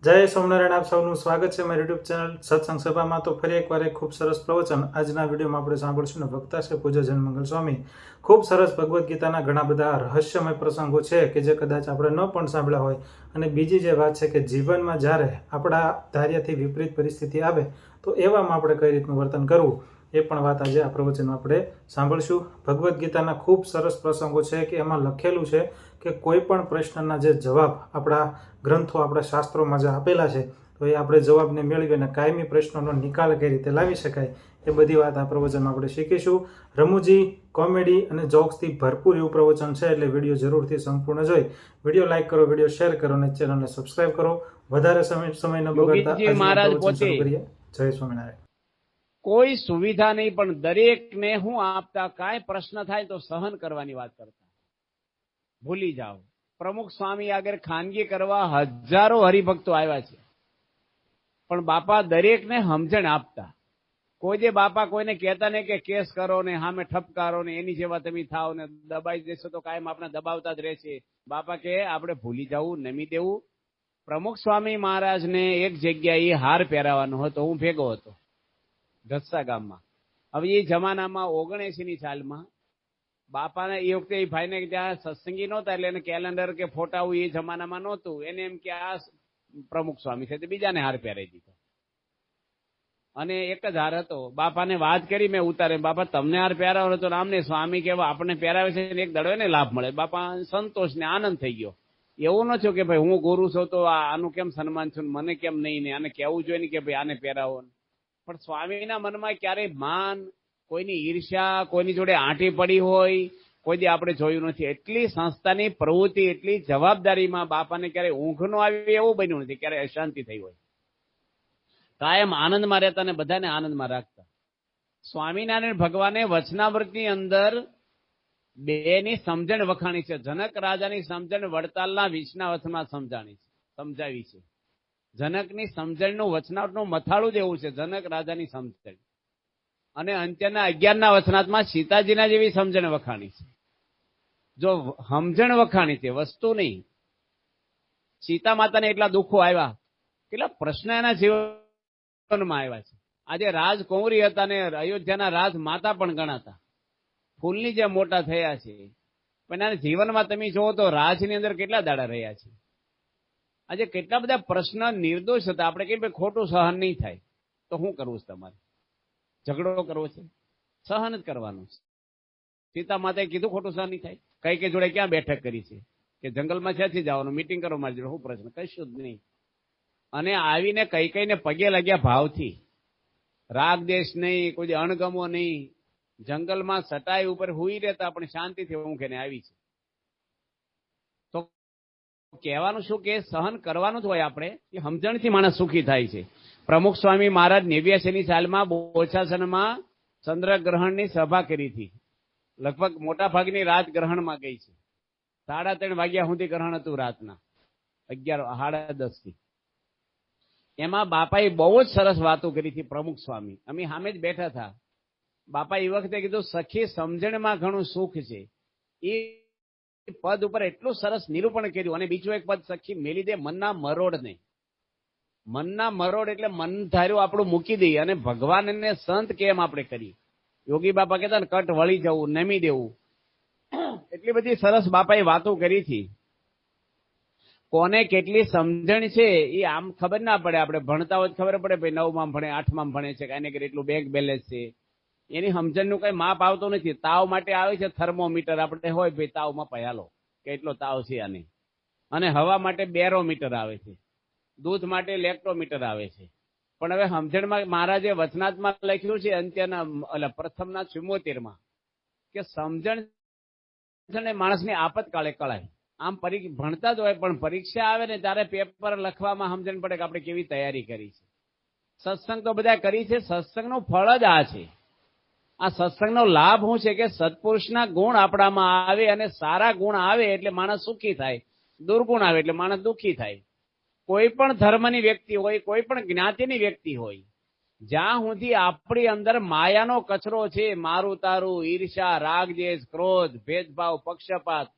જય સ્વામિનારાયણ, આપ સૌનું સ્વાગત છે મારી યુટ્યુબ ચેનલ સત્સંગ સભામાં। તો ફરી એકવાર એક ખૂબ સરસ પ્રવચન આજના વિડીયોમાં આપણે સાંભળશું ને વક્તા છે પૂજ્ય જનમંગલ સ્વામી। ખૂબ સરસ ભગવદ્ ગીતાના ઘણા બધા રહસ્યમય પ્રસંગો છે કે જે કદાચ આપણે ન પણ સાંભળ્યા હોય। અને બીજી જે વાત છે કે જીવનમાં જ્યારે આપણા ધાર્યાથી વિપરીત પરિસ્થિતિ આવે તો એવામાં આપણે કઈ રીતનું વર્તન કરવું એ પણ વાત આજે આ પ્રવચનમાં આપણે સાંભળશું। ભગવદ્ ગીતાના ખૂબ સરસ પ્રસંગો છે કે એમાં લખેલું છે કે કોઈ પણ પ્રશ્નના જે જવાબ આપણા ગ્રંથો આપણા શાસ્ત્રોમાં જે આપેલા છે તો એ આપણે જવાબને મેળવીને કાયમી પ્રશ્નોનો નિકાલ કઈ રીતે લાવી શકાય એ બધી વાત આ પ્રવચનમાં આપણે શીખીશું। રમૂજી, કોમેડી અને જોક્સથી ભરપૂર એવું પ્રવચન છે, એટલે વિડીયો જરૂરથી સંપૂર્ણ જોઈ વિડીયો લાઈક કરો, વિડીયો શેર કરો અને ચેનલને સબસ્ક્રાઇબ કરો। વધારે સમય ન બગાડતા યોગીજી આજનું મહારાજ પ્રવચન પોતે શરૂ કરીએ। જય સ્વામિનારાયણ। કોઈ સુવિધા નહીં પણ દરેકને હું આપતા, કાંઈ પ્રશ્ન થાય તો સહન કરવાની વાત કરતા। ભૂલી જાઓ, પ્રમુખ સ્વામી આગળ ખાનગી કરવા હજારો હરિભક્તો આવ્યા છે, પણ બાપા દરેકને સમજણ આપતા। કોઈ જે બાપા કોઈને કહેતા નહીં કે કેસ કરો ને સામે ઠપકારો ને એની જેવા તમે થાવ ને દબાઈ દેશો તો કાયમ આપણે દબાવતા જ રહેશે। બાપા કે આપણે ભૂલી જવું, નમી દેવું। પ્રમુખ સ્વામી મહારાજને એક જગ્યાએ હાર પહેરાવાનો હતો, હું ભેગો હતો ઢસા ગામમાં। હવે એ જમાનામાં 79ની સાલમાં બાપાને એ વખતે એ ભાઈને ત્યાં સત્સંગી નહોતા, એટલે એને કેલેન્ડર કે ફોટા એ જમાનામાં નહોતું। એને એમ કે આ પ્રમુખ સ્વામી છે, તો બીજાને હાર પહેરાવી દીધો અને એક જ હાર હતો। બાપાને વાત કરી મેં ઉતારે, બાપા તમને હાર પહેરાવો હતો, આમને સ્વામી કેવા આપણને પહેરાવે છે, એક દડો ને લાભ મળે। બાપા સંતોષ ને આનંદ થઈ ગયો। એવું ન થયું કે ભાઈ હું ગુરુ છું તો આનું કેમ સન્માન છું, મને કેમ નહીં ને આને કહેવું જોઈએ ને કે ભાઈ આને પહેરાવો। પણ સ્વામીના મનમાં ક્યારેય માન, કોઈની ઈર્ષ્યા, કોઈની જોડે આંટી પડી હોય કોઈ દી આપણે જોયું નથી। એટલી સંસ્થાની પ્રવૃત્તિ, એટલી જવાબદારીમાં બાપાને ક્યારેય ઊંઘ ન આવી એવું બન્યું નથી, ક્યારેય અશાંતિ થઈ હોય। કાયમ આનંદમાં રહેતા ને બધાને આનંદમાં રાખતા। સ્વામિનારાયણ ભગવાને વચનામૃતની અંદર બેની સમજણ વખાણી છે। જનક રાજાની સમજણ વડતાલના વિષ્ણાવથમાં સમજાવી છે। જનકની સમજણનું વચનામૃતનું મથાળું જ એવું છે, જનક રાજાની સમજણ। અને અંત્યના 11ના વચનામૃતમાં સીતાજીના જેવી સમજણ વખાણી છે। જો સમજણ વખાણી છે, વસ્તુ નહીં। સીતા માતાને એટલા દુઃખો આવ્યા, કેટલા પ્રશ્ન એના જીવનમાં આવ્યા છે। આજે રાજકુંવરી હતા ને અયોધ્યાના રાજ માતા પણ ગણાતા, ફૂલની જે મોટા થયા છે, પણ એના જીવનમાં તમે જુઓ તો રાજની અંદર કેટલા દાડા રહ્યા છે। આજે કેટલા બધા પ્રશ્ન નિર્દોષ હતા। આપણે કઈ ભાઈ ખોટું સહન નહીં થાય તો શું કરવું છે તમારે? ઝઘડો કરવો છે? સહન જ કરવાનું છે। સીતા માતાએ કીધું ખોટું સહન નહીં થાય? કઈ કે જોડે ક્યાં બેઠક કરી છે કે જંગલમાં ક્યાંથી જવાનું, મીટિંગ કરો મારી જોડે, શું પ્રશ્ન? કશું જ નહીં। અને આવીને કઈ કઈને પગે લાગ્યા ભાવથી, રાગ દેશ નહીં, કોઈ અણગમો નહીં। જંગલમાં સટાઈ ઉપર હુઈ રહેતા પણ શાંતિથી ઊંઘે ને આવી છે। તો કહેવાનું શું કે સહન કરવાનું જ હોય। આપણે એ સમજણથી માણસ સુખી થાય છે। પ્રમુખ સ્વામી મહારાજ 89ની સાલમાં બોચાસનમાં ચંદ્રગ્રહણની સભા કરી હતી। લગભગ મોટા ભાગની રાત ગ્રહણમાં ગઈ છે। 3:30 વાગ્યા સુધી ગ્રહણ હતું રાતના, 11 સાડા 10 થી। એમાં બાપાએ બહુ જ સરસ વાતો કરી હતી પ્રમુખ સ્વામી, અમે સામે જ બેઠા હતા। બાપા એ વખતે કીધું સખી સમજણમાં ઘણું સુખ છે। એ પદ ઉપર એટલું સરસ નિરૂપણ કર્યું। અને બીજું એક પદ, સખી મેલી દે મનના મરોડને। મનના મરોડ એટલે મન ધાર્યું આપણું મૂકી દઈએ અને ભગવાનને સંત કેમ આપણે કરીએ। યોગી બાપા કહેતા ને કટ વળી જવું, નમી દેવું। એટલી બધી સરસ બાપાએ વાતો કરી હતી। કોને કેટલી સમજણ છે એ આમ ખબર ના પડે, આપણે ભણતા હોય ખબર પડે ભાઈ 9માં ભણે, 8માં ભણે છે, કાંઈ ને એટલું બેંક બેલેન્સ છે, એની સમજણનું કઈ માપ આવતું નથી। તાવ માટે આવે છે થર્મોમીટર, આપણે હોય ભાઈ તાવમાં પયાલો કે એટલો તાવ છે આને, અને હવા માટે બેરોમીટર આવે છે, દૂધ માટે લેક્ટોમીટર આવે છે। પણ હવે સમજણમાં મહારાજે વચનાત્મા લખ્યું છે અંત્યના પ્રથમના 74માં કે સમજણ છે ને માણસની આપતકાળે કળાય। આમ ભણતા જ હોય પણ પરીક્ષા આવે ને ત્યારે પેપર લખવામાં સમજણ પડે કે આપણે કેવી તૈયારી કરી છે। સત્સંગ તો બધા કરી છે, સત્સંગનું ફળ જ આ છે। આ સત્સંગનો લાભ શું છે કે સત્પુરુષના ગુણ આપણામાં આવે, અને સારા ગુણ આવે એટલે માણસ સુખી થાય, દુર્ગુણ આવે એટલે માણસ દુઃખી થાય। કોઈ પણ ધર્મની વ્યક્તિ હોય, કોઈ પણ જ્ઞાતિની વ્યક્તિ હોય, જ્યાં સુધી આપણી અંદર માયાનો કચરો છે, મારું તારું, ઈર્ષા, રાગ દ્વેષ, ક્રોધ, ભેદભાવ, પક્ષપાત,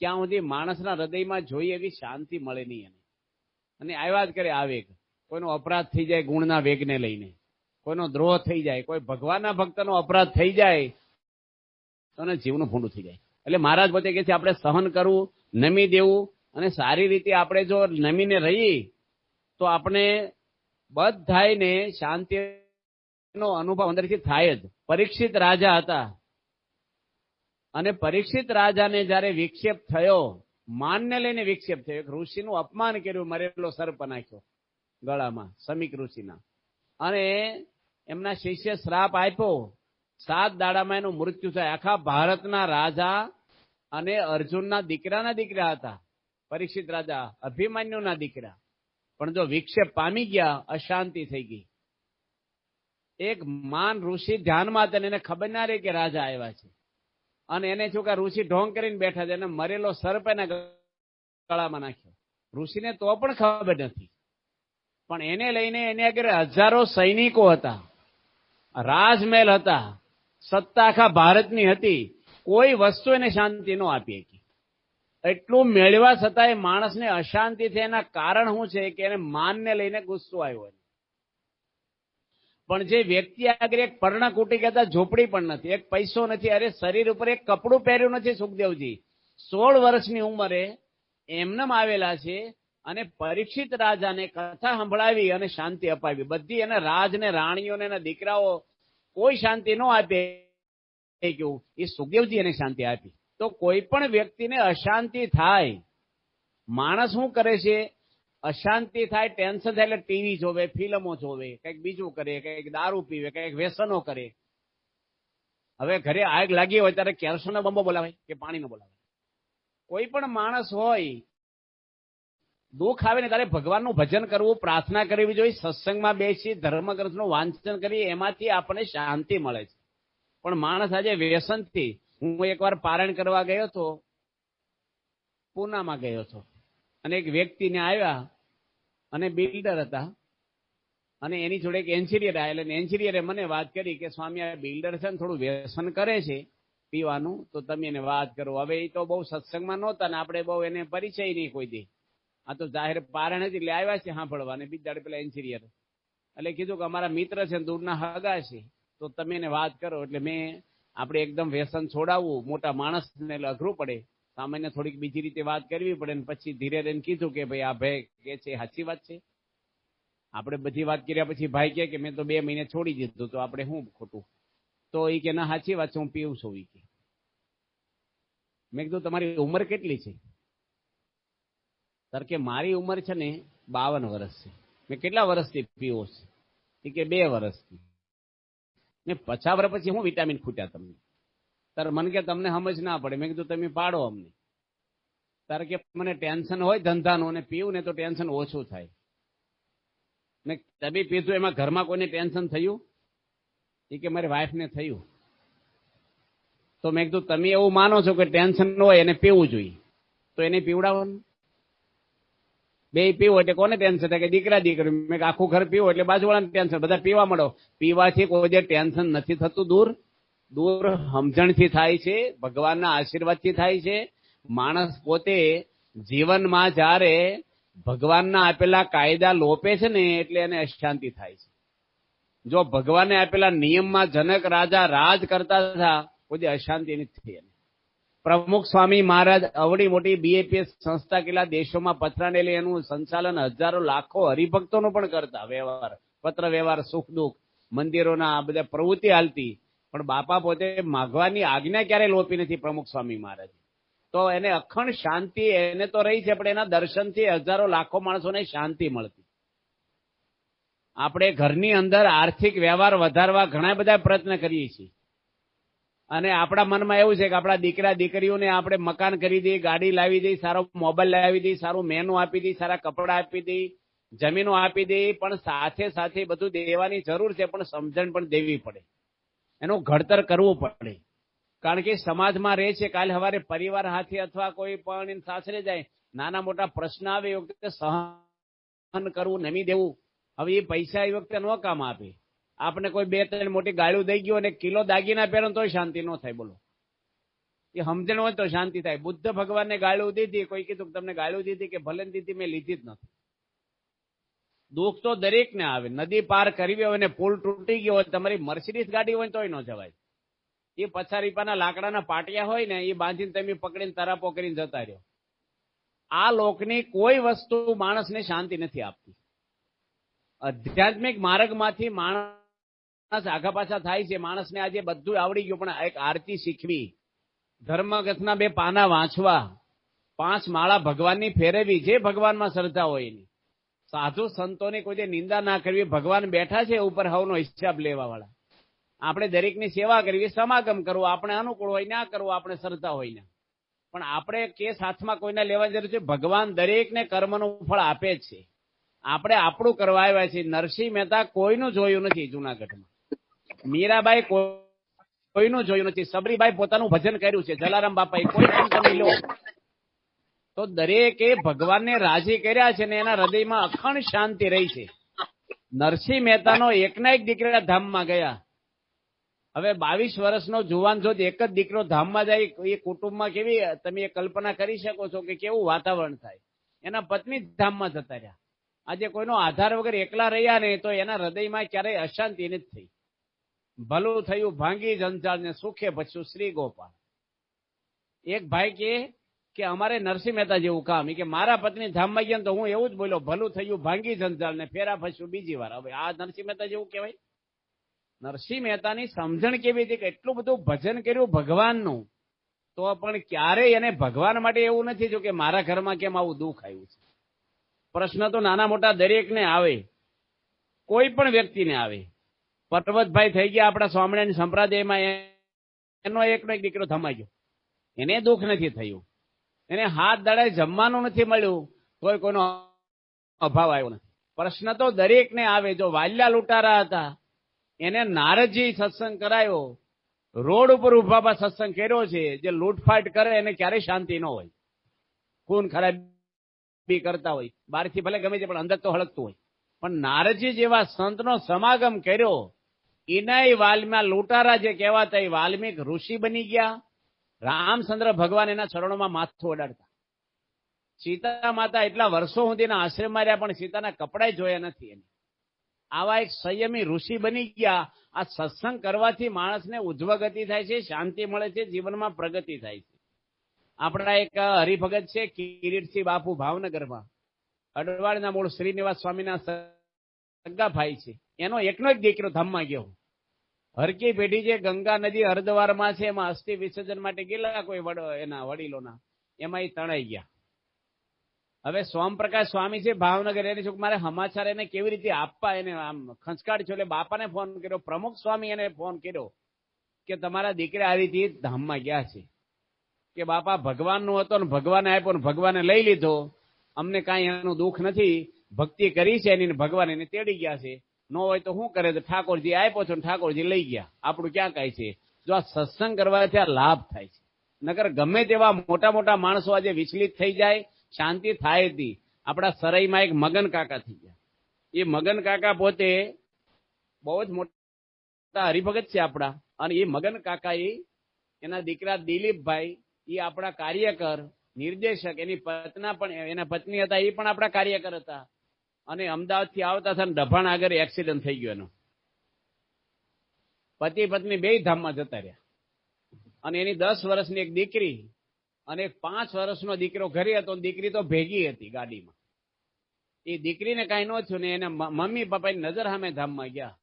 ત્યાં સુધી માણસના હૃદયમાં જોઈએ એવી શાંતિ મળે નહીં એને। અને આવ્યા જ કરે આવેગ. કોઈનો અપરાધ થઈ જાય ગુણના વેગને લઈને, કોઈનો દ્રોહ થઈ જાય, કોઈ ભગવાનના ભક્તનો અપરાધ થઈ જાય તો એને જીવનું ભૂંડું થઈ જાય. એટલે મહારાજ પોતે કહે છે આપણે સહન કરવું, નમી દેવું, અને સારી રીતે આપણે જો નમીને રહીએ તો આપણે બધાયને શાંતિનો અનુભવ અંદરથી થાય જ. પરીક્ષિત રાજા હતા, અને પરીક્ષિત રાજાને જયારે વિક્ષેપ થયો, માનને લઈને વિક્ષેપ થયો, એક ઋષિનું અપમાન કર્યું, મરેલો સર્પ નાખ્યો ગળામાં સમીક ઋષિના, અને એમના શિષ્ય શ્રાપ આપ્યો, 7 દાડામાં એનું મૃત્યુ થાય. આખા ભારતના રાજા અને અર્જુનના દીકરાના દીકરા હતા પરીક્ષિત રાજા, અભિમન્યુના દીકરા. પણ જો વિક્ષેપ પામી ગયા, અશાંતિ થઈ ગઈ. એક માન ઋષિ ધ્યાનમાં હતા, એને ખબર ના રહી કે રાજા આવ્યા છે, અને એને શું કે ઋષિ ઢોંગ કરીને બેઠા છે, એને મરેલો સર્પ એના ગળામાં નાખ્યો. ઋષિને તો પણ ખબર નથી, પણ એને લઈને એને આગળ હજારો સૈનિકો હતા, રાજમહેલ હતા, સત્તા આખા ભારતની હતી, કોઈ વસ્તુ એને શાંતિ ન આપી શકી. એટલું મેળવા છતાં એ માણસને અશાંતિ થાય. એના કારણ શું છે કે એને માનને લઈને ગુસ્સો આવ્યો. પણ જે વ્યક્તિ આગળ એક પર્ણકુટી કહેતા ઝોપડી પણ નથી, એક પૈસો નથી, અરે શરીર ઉપર એક કપડું પહેર્યું નથી, સુખદેવજી 16 વર્ષની ઉંમરે એમનેમ આવેલા છે, અને પરીક્ષિત રાજાને કથા સંભળાવી અને શાંતિ અપાવી. બધી એને રાજ ને રાણીઓને એના દીકરાઓ કોઈ શાંતિ ન આપે, કેવું એ સુખદેવજી એને શાંતિ આપી. તો કોઈ પણ વ્યક્તિને અશાંતિ થાય, માણસ શું કરે છે, અશાંતિ થાય, ટેન્શન થાય એટલે ટીવી જોવે, ફિલ્મો જોવે, કંઈક બીજું કરે, કંઈક દારૂ પીવે, કંઈક વ્યસનો કરે. હવે ઘરે આગ લાગી હોય ત્યારે કેરોસીનનો બંબો બોલાવે કે પાણીનો બોલાવે. કોઈ પણ માણસ હોય, દુઃખ આવે ને ત્યારે ભગવાનનું ભજન કરવું, પ્રાર્થના કરવી જોઈએ, સત્સંગમાં બેસી ધર્મગ્રંથનું વાંચન કરીએ, એમાંથી આપણને શાંતિ મળે છે. પણ માણસ આજે વ્યસનથી, હું એકવાર પારાયણ કરવા ગયો હતો, પૂનામાં ગયો હતો, અને એક વ્યક્તિને આવ્યા, અને બિલ્ડર હતા, અને એની જોડે એક એન્જિનિયર આવેલા, અને એન્જિનિયરે મને વાત કરી કે સ્વામી આ બિલ્ડર છે ને થોડું વ્યસન કરે છે પીવાનું, તો તમે એને વાત કરો. હવે એ તો બહુ સત્સંગમાં નહોતા ને આપણે બહુ એને પરિચય નહીં કોઈ દી, આ તો જાહેર પારાયણ હતી એટલે આવ્યા છે સાંભળવા. અને બીજા પેલા એન્જિનિયર એટલે કીધું કે અમારા મિત્ર છે, દૂરના હગા છે, તો તમે એને વાત કરો. એટલે મેં આપણે એકદમ વ્યસન છોડાવવું મોટા માણસને એટલે અઘરું પડે, સામાન્ય થોડીક બીજી રીતે વાત કરવી પડે. ને પછી ધીરે ધીરે કીધું કે ભાઈ આ ભાઈ કે છે સાચી વાત છે. આપણે બધી વાત કર્યા પછી ભાઈ કે મેં તો 2 મહિને છોડી દીધું, તો આપણે શું ખોટું? તો એ કે ના સાચી વાત છે, હું પીવું છું. એ કે મેં કીધું તમારી ઉંમર કેટલી છે? સર કે મારી ઉંમર છે ને 52 વર્ષ છે. મેં કેટલા વર્ષથી પીવો છે? એ કે 2 વર્ષથી. મેં 50 વર્ષ પછી હું વિટામિન ખૂટ્યા તમને? સર મને કે તમને સમજ ના પડે. મેં કીધું તમે પાડો અમને. તારે કે મને ટેન્શન હોય ધંધાનું, અને પીવું ને તો ટેન્શન ઓછું થાય. મેં તમે પીધું એમાં ઘરમાં કોઈને ટેન્શન થયું? એ કે મારી વાઈફને થયું. તો મેં કીધું તમે એવું માનો છો કે ટેન્શન ન હોય એને પીવું જોઈએ, તો એને પીવડાવવાનું. 2 પીવો એટલે કોને ટેન્શન થાય? કે દીકરા દીકરી. મેં આખું ઘર પીવો એટલે બાજુવાળાને ટેન્શન, બધા પીવા મળો. પીવાથી કોઈ જે ટેન્શન નથી થતું, દૂર દૂર સમજણથી થાય છે, ભગવાનના આશીર્વાદથી થાય છે. માણસ પોતે જીવનમાં જ્યારે ભગવાનના આપેલા કાયદા લોપે છે ને એટલે એને અશાંતિ થાય છે. જો ભગવાને આપેલા નિયમમાં જનક રાજા રાજ કરતા હતા, કોઈ અશાંતિ નથી થઈ. પ્રમુખ સ્વામી મહારાજ અવડી મોટી બીએપીએસ સંસ્થા કેટલા દેશોમાં પથરાણેલી, એનું સંચાલન હજારો લાખો હરિભક્તોનું પણ કરતા, વ્યવહાર પત્ર વ્યવહાર સુખ દુઃખ મંદિરોના આ બધા પ્રવૃત્તિ હાલતી. પણ બાપા પોતે માગવાની આજ્ઞા ક્યારે લોપી નથી પ્રમુખ સ્વામી મહારાજ. તો એને અખંડ શાંતિ એને તો રહી છે, પણ એના દર્શનથી હજારો લાખો માણસોને શાંતિ મળતી. આપણે ઘરની અંદર આર્થિક વ્યવહાર વધારવા ઘણા બધા પ્રયત્ન કરીએ છીએ, અને આપણા મનમાં એવું છે કે આપણા દીકરા દીકરીઓને આપણે મકાન કરી દઈએ, ગાડી લાવી દઈએ, સારો મોબાઈલ લાવી દઈએ, સારું મેનુ આપી દઈએ, સારા કપડા આપી દઈએ, જમીનો આપી દઈએ. પણ સાથે સાથે બધું દેવાની જરૂર છે, પણ સમજણ પણ દેવી પડે, એનું ઘડતર કરવું પડે. કારણ કે સમાજમાં રહે છે, કાલે સવારે પરિવાર હાથે અથવા કોઈ પણ સાસરે જાય, નાના મોટા પ્રશ્ન આવે એ વખતે સહન કરવું, નમી દેવું. હવે એ પૈસા એ વખતે ન કામ આપે. આપણે કોઈ 2-3 મોટી ગાળ્યું દઈ ગયું અને કિલો દાગીના પહેરો તો શાંતિ ન થાય. બોલો, એ સમજણ હોય તો શાંતિ થાય. બુદ્ધ ભગવાનને ગાળ્યું દીધી, કોઈ કીધું તમને ગાળ્યું દીધી કે ભલે દીધી, મેં લીધી જ નથી. દુઃખ તો દરેકને આવે. નદી પાર કરવી હોય ને પુલ તૂટી ગયો હોય, તમારી મર્સિડીઝ ગાડી હોય તોય ન જવાય. એ પછારીપાના લાકડાના પાટિયા હોય ને એ બાંધીને તમે પકડીને તરાપો કરીને જતા રહ્યો. આ લોકની કોઈ વસ્તુ માણસને શાંતિ નથી આપતી. આધ્યાત્મિક માર્ગમાંથી માણસ આગા પાછા થાય છે. માણસને આજે બધું આવડી ગયું, પણ એક આરતી શીખવી, ધર્મગ્રંથના 2 પાના વાંચવા, 5 માળા ભગવાનની ફેરવી, જે ભગવાનમાં શ્રદ્ધા હોય એની. સાધુ સંતોની કોઈ નિંદા ના કરવી. ભગવાન બેઠા છે ઉપર હવનો હિસાબ લેવા વાળા. આપણે દરેકની સેવા કરવી, સમાગમ કરવો, આપણે અનુકૂળ હોય ના કરવો, આપણે શ્રદ્ધા હોય ના. પણ આપણે કેસ હાથમાં કોઈને લેવાની જરૂર છે? ભગવાન દરેકને કર્મનું ફળ આપે જ છે. આપણે આપણું કરવા આવ્યા છીએ. નરસિંહ મહેતા કોઈનું જોયું નથી જુનાગઢમાં. મીરાબાઈ કોઈનું જોયું નથી. સબરીબાઈ પોતાનું ભજન કર્યું છે. જલારામ બાપાએ કોઈ પણ તમે લો તો દરેકે ભગવાનને રાજી કર્યા છે ને એના હૃદયમાં અખંડ શાંતિ રહી છે. નરસિંહ મહેતાનો એકના એક દીકરા ધામમાં ગયા. હવે 22 વર્ષનો જુવાન જો એક જ દીકરો ધામમાં જાય, એ કુટુંબમાં કેવી તમે કલ્પના કરી શકો છો કે કેવું વાતાવરણ થાય. એના પત્ની ધામમાં જતા રહ્યા. આજે કોઈનો આધાર વગર એકલા રહ્યા ને તો એના હૃદયમાં ક્યારેય અશાંતિ નથી થઈ. ભલું થયું ભાંગી જંજાળ ને સુખે ભચ્યું શ્રી ગોપાલ. એક ભાઈ કે અમારે નરસિંહ મહેતા જેવું કામ, કે મારા પત્ની ધામમાં ગયા તો હું એવું જ બોલ્યો, ભલું થયું ભાંગી જંજાળ ને ફેરા ફસ્યું બીજી વાર. હવે આ નરસિંહ મહેતા જેવું કહેવાય? નરસિંહ મહેતાની સમજણ કેવી હતી કે એટલું બધું ભજન કર્યું ભગવાનનું, તો પણ ક્યારેય એને ભગવાન માટે એવું નથી થયું કે મારા ઘરમાં કેમ આવું દુઃખ આવ્યું છે. પ્રશ્ન તો નાના મોટા દરેકને આવે, કોઈ પણ વ્યક્તિને આવે. પર્વતભાઈ થઈ ગયા આપણા સ્વામિનારાયણ સંપ્રદાયમાં, એનો એકનો એક દીકરો ધમાઈ ગયો, એને દુઃખ નથી થયું. એને હાથ દડાય જમવાનું નથી મળ્યું તોય કોઈનો અભાવ આવ્યો નથી. પ્રશ્ન તો દરેકને આવે. જો વાલ્યા લૂંટારા હતા, એને નારદજી સત્સંગ કરાયો, રોડ ઉપર ઉભા સત્સંગ કર્યો છે. જે લૂંટફાટ કરે એને ક્યારેય શાંતિ ન હોય, ખૂન ખરાબી કરતા હોય, બહારથી ભલે ગમે છે પણ અંદર તો હળગતું હોય. પણ નારદજી જેવા સંતનો સમાગમ કર્યો, એનાય વાલમાં લૂંટારા જે કહેવાતા એ વાલ્મીક ઋષિ બની ગયા. રામચંદ્ર ભગવાન એના ચરણોમાં માથું અડાડતા. સીતા માતા એટલા વર્ષો સુધીના આશ્રમમાં રહ્યા પણ સીતાના કપડાય જોયા નથી. એને આવા એક સંયમી ઋષિ બની ગયા. આ સત્સંગ કરવાથી માણસને ઉજ્જવગતિ થાય છે, શાંતિ મળે છે, જીવનમાં પ્રગતિ થાય છે. આપણા એક હરિભગત છે કિરીટસિંહ બાપુ, ભાવનગરમાં અડવાળના મૂળ શ્રીનિવાસ સ્વામીના સગા ભાઈ છે. એનો એકનો એક દીકરો ધામમાં ગયો. હરકી પેઢી જે ગંગા નદી હરદ્વારમાં છે એમાં અસ્થિ વિસર્જન માટે ગયેલા કોઈ એના વડીલોના, એમાં એ તણાઈ ગયા. હવે સોમપ્રકાશ સ્વામી છે ભાવનગર, એને શું મારે સમાચાર એને કેવી રીતે આપવા, એને આમ ખંચકાડ છો. એટલે બાપાને ફોન કર્યો, પ્રમુખ સ્વામી એને ફોન કર્યો કે તમારા દીકરા આ રીતે ધામમાં ગયા છે. કે બાપા ભગવાનનું હતો ને ભગવાને આપ્યો ને ભગવાને લઈ લીધો, અમને કાંઈ એનું દુઃખ નથી, ભક્તિ કરી છે એની, ભગવાન એને તેડી ગયા છે. ન હોય તો શું કરે? તો ઠાકોરજી આપ્યો છો ને ઠાકોરજી લઈ ગયા, આપણું ક્યાં કાંઈ છે. જો આ સત્સંગ કરવાથી આ લાભ થાય છે. નકર ગમે તેવા મોટા મોટા માણસો આજે વિચલિત થઈ જાય, શાંતિ થાય હતી. આપણા સરાઈમાં એક મગન કાકા થઈ ગયા. એ મગન કાકા પોતે બહુ જ મોટા હરિભગત છે આપણા. અને એ મગન કાકા એના દીકરા દિલીપભાઈ, એ આપણા કાર્યકર નિર્દેશક, એની પત્ની હતા એ પણ આપણા કાર્યકર હતા. અને અમદાવાદથી આવતા હતા ને ડભાણ આગળ એક્સિડન્ટ થઈ ગયો એનો. પતિ પત્ની 2 ધામમાં જતા રહ્યા. અને એની 10 વર્ષની એક દીકરી અને 5 વર્ષનો દીકરો ઘરે હતો. દીકરી તો ભેગી હતી ગાડીમાં. એ દીકરીને કાંઈ ન થયું ને એને મમ્મી પપ્પાની નજર સામે ધામમાં ગયા.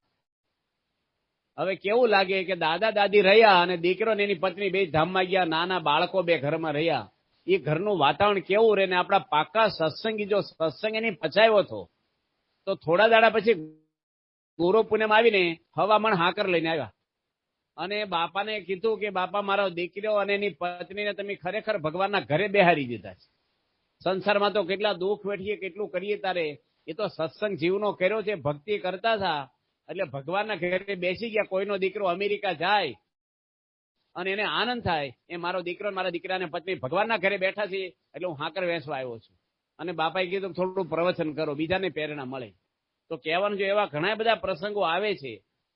હવે કેવું લાગે કે દાદા દાદી રહ્યા અને દીકરો ને એની પત્ની 2 ધામમાં ગયા, નાના બાળકો 2 ઘરમાં રહ્યા. એ ઘરનું વાતાવરણ કેવું રહે ને આપણા પાકા સત્સંગી જો સત્સંગ એની પચાવ્યો હતો તો થોડા દાડા પછી ગુરુ પૂનમ આવીને હવામાન હાકર લઈને આવ્યા. અને બાપાને કીધું કે બાપા મારો દીકરો અને એની પત્નીને તમે ખરેખર ભગવાનના ઘરે બેહારી દીધા છે. સંસારમાં તો કેટલા દુઃખ વેઠીએ, કેટલું કરીએ તારે. એ તો સત્સંગ જીવનો કર્યો છે, ભક્તિ કરતા હતા એટલે ભગવાનના ઘરે બેસી ગયા. કોઈનો દીકરો અમેરિકા જાય અને એને આનંદ થાય, એ મારો દીકરો મારા દીકરાને પત્ની ભગવાનના ઘરે બેઠા છે એટલે હું હાકર વેચવા આવ્યો છું. અને બાપાએ કીધું થોડું પ્રવચન કરો, બીજાને પ્રેરણા મળે. તો કહેવાનું છે એવા ઘણા બધા પ્રસંગો આવે છે.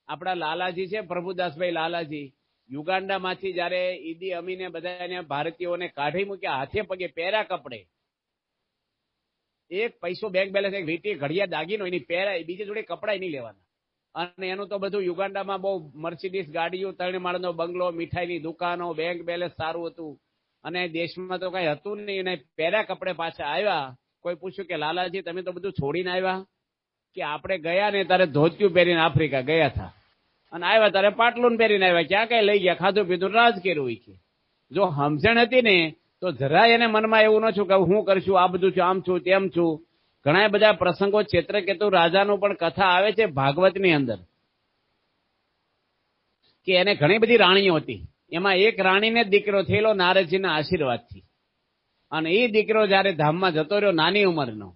આપણા લાલાજી છે પ્રભુદાસભાઈ લાલાજી, યુગાન્ડામાંથી જયારે ઈદી અમીને બધા ભારતીયોને કાઢી મૂક્યા, હાથે પગે પહેર્યા કપડે, એક પૈસો બેંક બેલેન્સ, એક વીટી ઘડિયા દાગીનો એની પહેરાય, બીજી જોડે કપડાય નહીં લેવાના. અને એનું તો બધું યુગાન્ડામાં બહુ મર્સિડીઝ ગાડીઓ, 3 માળનો બંગલો, મીઠાઈની દુકાનો, બેંક બેલેન્સ સારું હતું. અને દેશમાં તો કઈ હતું નહીં. અને પહેર્યા કપડે પાછા આવ્યા. કોઈ પૂછ્યું કે લાલાજી તમે તો બધું છોડીને આવ્યા? કે આપણે ગયા ને તારે ધોતિયું પહેરીને આફ્રિકા ગયા હતા, અને આવ્યા તારે પાટલું પહેરીને આવ્યા. ક્યાં કઈ લઈ ગયા? ખાધું પીધું રાજ કર્યું. કે જો સમજણ હતી ને તો જરાય એને મનમાં એવું ન છું કે હું કરશું, આ બધું છું, આમ છું, તેમ છું. ઘણા બધા પ્રસંગો ચેત્રકેતુ રાજાનું પણ કથા આવે છે ભાગવતની અંદર, કે એને ઘણી બધી રાણીઓ હતી. એમાં એક રાણીને દીકરો થયેલો નારદજીના આશીર્વાદથી. અને એ દીકરો જયારે ધામમાં જતો રહ્યો નાની ઉંમરનો,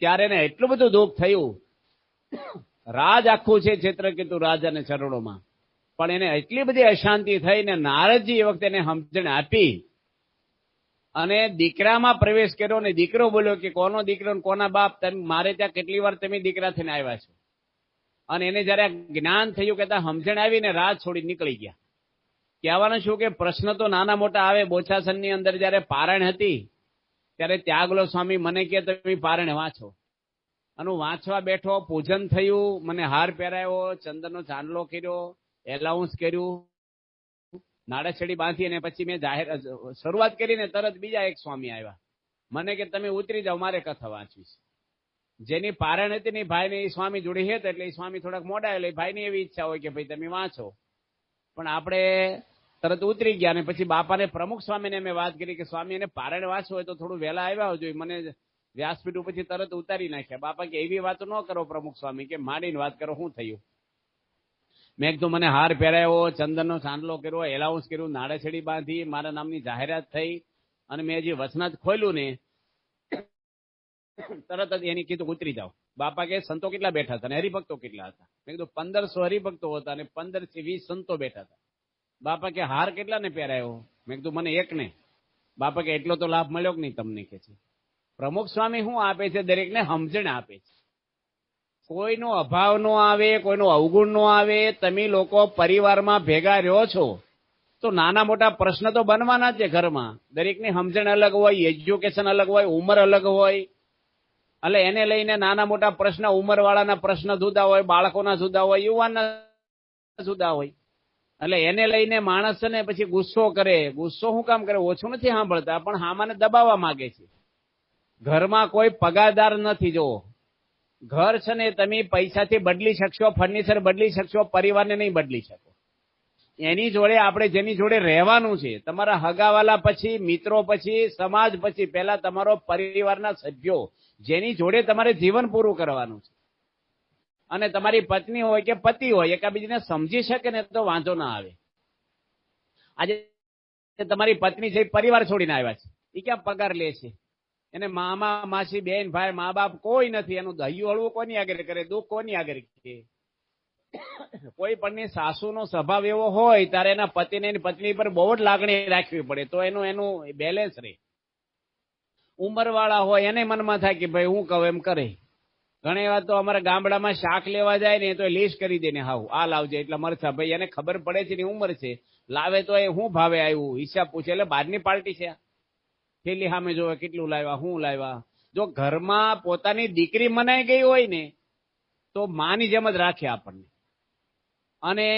ત્યારે એને એટલું બધું દુઃખ થયું. રાજ આખું છે ચેત્રકેતુ રાજાને ચરણોમાં, પણ એને એટલી બધી અશાંતિ થઈ ને નારદજી એ વખતે એને સમજણ આપી અને દીકરામાં પ્રવેશ કર્યો. ને દીકરો બોલ્યો કે કોનો દીકરો કોના બાપ, તમે મારે ત્યાં કેટલી વાર તમે દીકરા થઈને આવ્યા છો. અને એને જયારે જ્ઞાન થયું કે ત્યાં સમજણ આવીને રાજ છોડી નીકળી ગયા. કહેવાનું શું કે પ્રશ્ન તો નાના મોટા આવે. બોચાસનની અંદર જયારે પારણ હતી ત્યારે ત્યાગલો સ્વામી મને કે તમે પારણ વાંચો. અને હું વાંચવા બેઠો, પૂજન થયું, મને હાર પહેરાયો, ચંદનનો ચાંદલો કર્યો, એલાઉન્સ કર્યું, નાડાછડી બાંધી, અને પછી મેં જાહેર શરૂઆત કરીને તરત બીજા એક સ્વામી આવ્યા. મને કે તમે ઉતરી જાઓ, મારે કથા વાંચવી છે. જેની પારણ હતી ને ભાઈને એ સ્વામી જોડે હેત, એટલે એ સ્વામી થોડાક મોડા એટલે ભાઈની એવી ઈચ્છા હોય કે ભાઈ તમે વાંચો. પણ આપણે તરત ઉતરી ગયા. અને પછી બાપાને પ્રમુખ સ્વામીને મેં વાત કરી કે સ્વામી એને પારણ વાંચવું હોય તો થોડું વહેલા આવ્યા જોઈએ. મને વ્યાસપીઠ પછી તરત ઉતારી નાખ્યા. બાપા કે એવી વાતો ન કરો પ્રમુખ સ્વામી, કે માંડીને વાત કરો, શું થયું? મેં કીધું મને હાર પહેરાયો, ચંદનનો ચાંદલો કર્યો, એલાઉન્સ કર્યું, નાડાછડી બાંધી, મારા નામની જાહેરાત થઈ. અને મેં હજી વચનાથ ખોલ્યું ને તરત જ એની કીધું ઉતરી જાઓ. બાપા કે સંતો કેટલા બેઠા હતા અને હરિભક્તો કેટલા હતા? મેં કીધું 1500 હરિભક્તો હતા અને 15 થી 20 સંતો બેઠા હતા. બાપા કે હાર કેટલા ને પહેરાયો? મેં કીધું મને એકને. બાપા કે એટલો તો લાભ મળ્યો કે નહીં તમને? કે છે પ્રમુખ સ્વામી શું આપે છે? દરેકને સમજણ આપે છે. કોઈનો અભાવ નો આવે, કોઈનો અવગુણ નો આવે. તમે લોકો પરિવારમાં ભેગા રહ્યો છો તો નાના મોટા પ્રશ્ન તો બનવાના જ છે ઘરમાં. દરેકની સમજણ અલગ હોય, એજ્યુકેશન અલગ હોય, ઉંમર અલગ હોય. એટલે એને લઈને નાના મોટા પ્રશ્ન, ઉંમરવાળાના પ્રશ્ન જુદા હોય, બાળકોના જુદા હોય, યુવાનના જુદા હોય. એટલે એને લઈને માણસ છે ને પછી ગુસ્સો કરે. ગુસ્સો શું કામ કરે? ઓછું નથી સાંભળતા, પણ હામાને દબાવવા માંગે છે. ઘરમાં કોઈ પગારદાર નથી. જો ઘર છે ને તમે પૈસાથી બદલી શકશો, ફર્નિચર બદલી શકશો, પરિવારને નહીં બદલી શકો. એની જોડે આપણે જેની જોડે રહેવાનું છે, તમારા હગાવાલા પછી, મિત્રો પછી, સમાજ પછી, પહેલા તમારો પરિવારના સભ્યો, જેની જોડે તમારે જીવન પૂરું કરવાનું છે. અને તમારી પત્ની હોય કે પતિ હોય, એકાબીજીને સમજી શકે ને તો વાંધો ના આવે. આજે તમારી પત્ની છે પરિવાર છોડીને આવ્યા છે, એ ક્યાં પગાર લે છે? એને મામા માસી બેન ભાઈ મા બાપ કોઈ નથી. એનું દહ્યું હળવું કોની આગળ કરે? દુઃખ કોની આગળ કરે? કોઈ પણ સાસુનો સ્વભાવ એવો હોય ત્યારે એના પતિને એની પત્ની પર બહુ જ લાગણી રાખવી પડે તો એનું બેલેન્સ રહે. ઉંમરવાળા હોય એને મનમાં થાય કે ભાઈ હું કહું એમ કરે. ઘણી વાર તો અમારા ગામડામાં શાક લેવા જાય ને તો લિસ્ટ કરી દે ને, હાવ આ લાવજે એટલા મરચા. ભાઈ એને ખબર પડે છે ને ઉંમર છે, લાવે તો એ શું ભાવે આવ્યું હિસાબ પૂછે. એટલે બહારની પાર્ટી છે, થેલી સામે જોવે કેટલું લાવ્યા, શું લાવ્યા. જો ઘરમાં પોતાની દીકરી મનાઈ ગઈ હોય ને તો માની જેમ જ રાખે આપણને. અને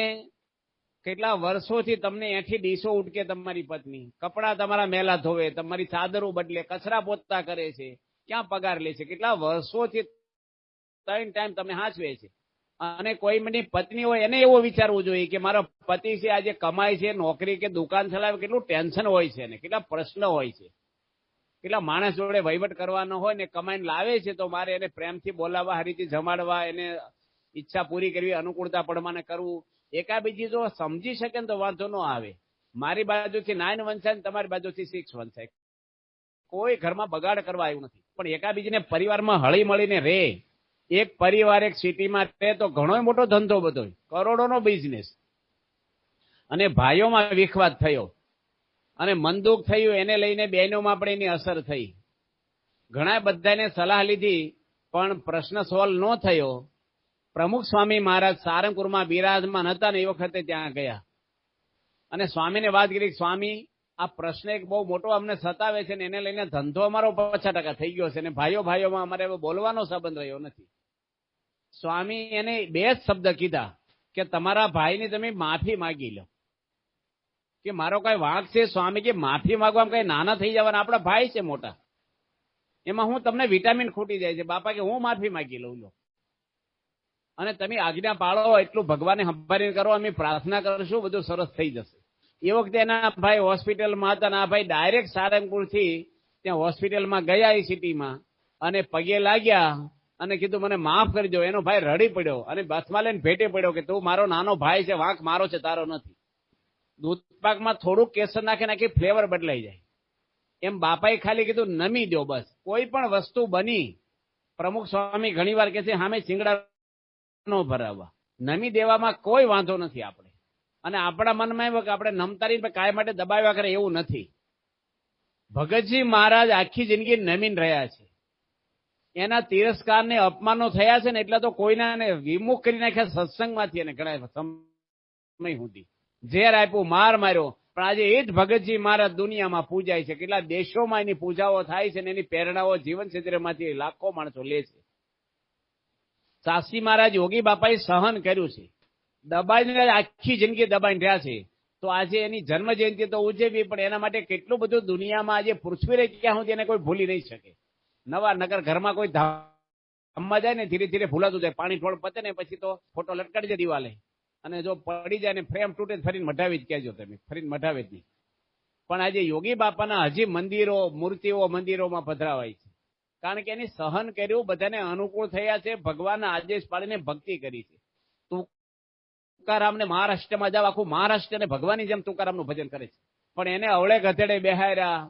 કેટલા વર્ષોથી તમને એથી ડીશો ઉટકે તમારી પત્ની, કપડા તમારા મેલા ધોવે, તમારી ચાદરો બદલે, કચરા પોતા કરે છે, ક્યાં પગાર લે છે? કેટલા વર્ષોથી 3 ટાઈમ તમને હાચવે છે. અને કોઈ મની પત્ની હોય એને એવો વિચારવું જોઈએ કે મારો પતિ છે આજે કમાય છે, નોકરી કે દુકાન ચલાવે, કેટલું ટેન્શન હોય છે ને કેટલા પ્રશ્ન હોય છે. કેટલા માણસ જોડે વહીવટ કરવાનો હોય ને, કમાઈને લાવે છે તો મારે એને પ્રેમથી બોલાવવા, હરીથી જમાડવા, એને ઈચ્છા પૂરી કરવી, અનુકૂળતા પ્રમાણે કરવું. એકાબીજી જો સમજી શકે ને તો વાંધો ન આવે. મારી બાજુથી 9 વંચાય, તમારી બાજુથી 6 વંચાય, કોઈ ઘરમાં બગાડ કરવા આવ્યું નથી. પણ એકાબીજીને પરિવારમાં હળી મળીને રહે. એક પરિવાર એક સિટીમાં રહે તો ઘણો મોટો ધંધો, બધો કરોડોનો બિઝનેસ. અને ભાઈઓમાં વિખવાદ થયો અને મન દુઃખ થયું, એને લઈને બહેનોમાં પણ એની અસર થઈ. ઘણા બધાને સલાહ લીધી પણ પ્રશ્ન સોલ્વ ન થયો. પ્રમુખ સ્વામી મહારાજ સારંગપુરમાં બિરાજમાન હતા ને એ વખતે ત્યાં ગયા અને સ્વામીને વાત કરી, સ્વામી આ પ્રશ્ન એક બહુ મોટો અમને સતાવે છે ને એને લઈને ધંધો અમારો 50% થઈ ગયો છે અને ભાઈઓમાં અમારે બોલવાનો સંબંધ રહ્યો નથી. સ્વામી એને 2 જ શબ્દ કીધા કે તમારા ભાઈની તમે માફી માંગી લો, કે મારો કઈ વાંક છે. સ્વામી કે માફી માંગવામાં કઈ નાના થઈ જવાના, આપણા ભાઈ છે મોટા, એમાં હું તમને વિટામિન ખૂટી જાય છે. બાપા કે હું માફી માંગી લઉં લો, અને તમે આજ્ઞા પાળો, એટલું ભગવાનને સંભાળીને કરો, અમે પ્રાર્થના કરશું, બધું સરસ થઈ જશે. એ વખતે એના ભાઈ હોસ્પિટલમાં હતા, આ ભાઈ ડાયરેક્ટ સારંગપુરથી ત્યાં હોસ્પિટલમાં ગયા એ સિટીમાં, અને પગે લાગ્યા અને કીધું મને માફ કરજો. એનો ભાઈ રડી પડ્યો અને બસમાં લઈને ભેટે પડ્યો કે તું મારો નાનો ભાઈ છે, વાંક મારો છે, તારો નથી. દૂધપાકમાં થોડુંક કેસર નાખી ફ્લેવર બદલાઈ જાય. એમ બાપાએ ખાલી કીધું નમી દો બસ. કોઈ પણ વસ્તુ બની, પ્રમુખ સ્વામી ઘણી વાર કહે છે સામે શિંગડા નો ભરાવા, નમી દેવામાં કોઈ વાંધો નથી આપણે. અને આપણા મનમાં એવું કે આપણે નમતારી કાંઈ માટે દબાવ્યા કરે એવું નથી. ભગતજી મહારાજ આખી જિંદગી નમીન રહ્યા છે. એના તિરસ્કાર ને અપમાનો થયા છે ને એટલે તો કોઈના વિમુખ કરી નાખ્યા સત્સંગમાંથી. અને ઘણા સમય સુધી ઝેર આપ્યું, માર માર્યો, પણ આજે એ જ ભગતજી મહારાજ દુનિયામાં પૂજાય છે. કેટલા દેશોમાં એની પૂજાઓ થાય છે ને એની પ્રેરણાઓ જીવન ક્ષેત્રમાંથી લાખો માણસો લે છે. શાસ્ત્રી મહારાજ યોગી બાપાએ સહન કર્યું છે, દબાઈને આખી જિંદગી દબાઈને રહ્યા છે. તો આજે એની જન્મ જયંતિ તો ઉજવવી, પણ એના માટે કેટલું બધું દુનિયામાં આજે પૃથ્વી રહી ક્યાં સુધી એને કોઈ ભૂલી નહીં શકે. નવા નગર ઘરમાં કોઈ ધામમાં જાય ને ધીરે ધીરે ભૂલાતું જાય. પાણી થોડું પતે ને પછી તો ફોટો લટકાડી દે દિવાલે, અને જો પડી જાય ને ફ્રેમ તૂટે ફરીને મઢાવી જ કહેજો તમે, ફરીને મઢાવે જ નહીં. પણ આજે યોગી બાપાના હજી મંદિરો, મૂર્તિઓ મંદિરોમાં પધરાવાય છે, કારણ કે એની સહન કર્યું, બધાને અનુકૂળ થયા છે, ભગવાનના આદેશ પાડીને ભક્તિ કરી છે. તુકારામને મહારાષ્ટ્રમાં જાવ, આખું મહારાષ્ટ્રને ભગવાનની જેમ તુકારામનું ભજન કરે છે. પણ એને અવળે ગધેડે બેહાર્યા,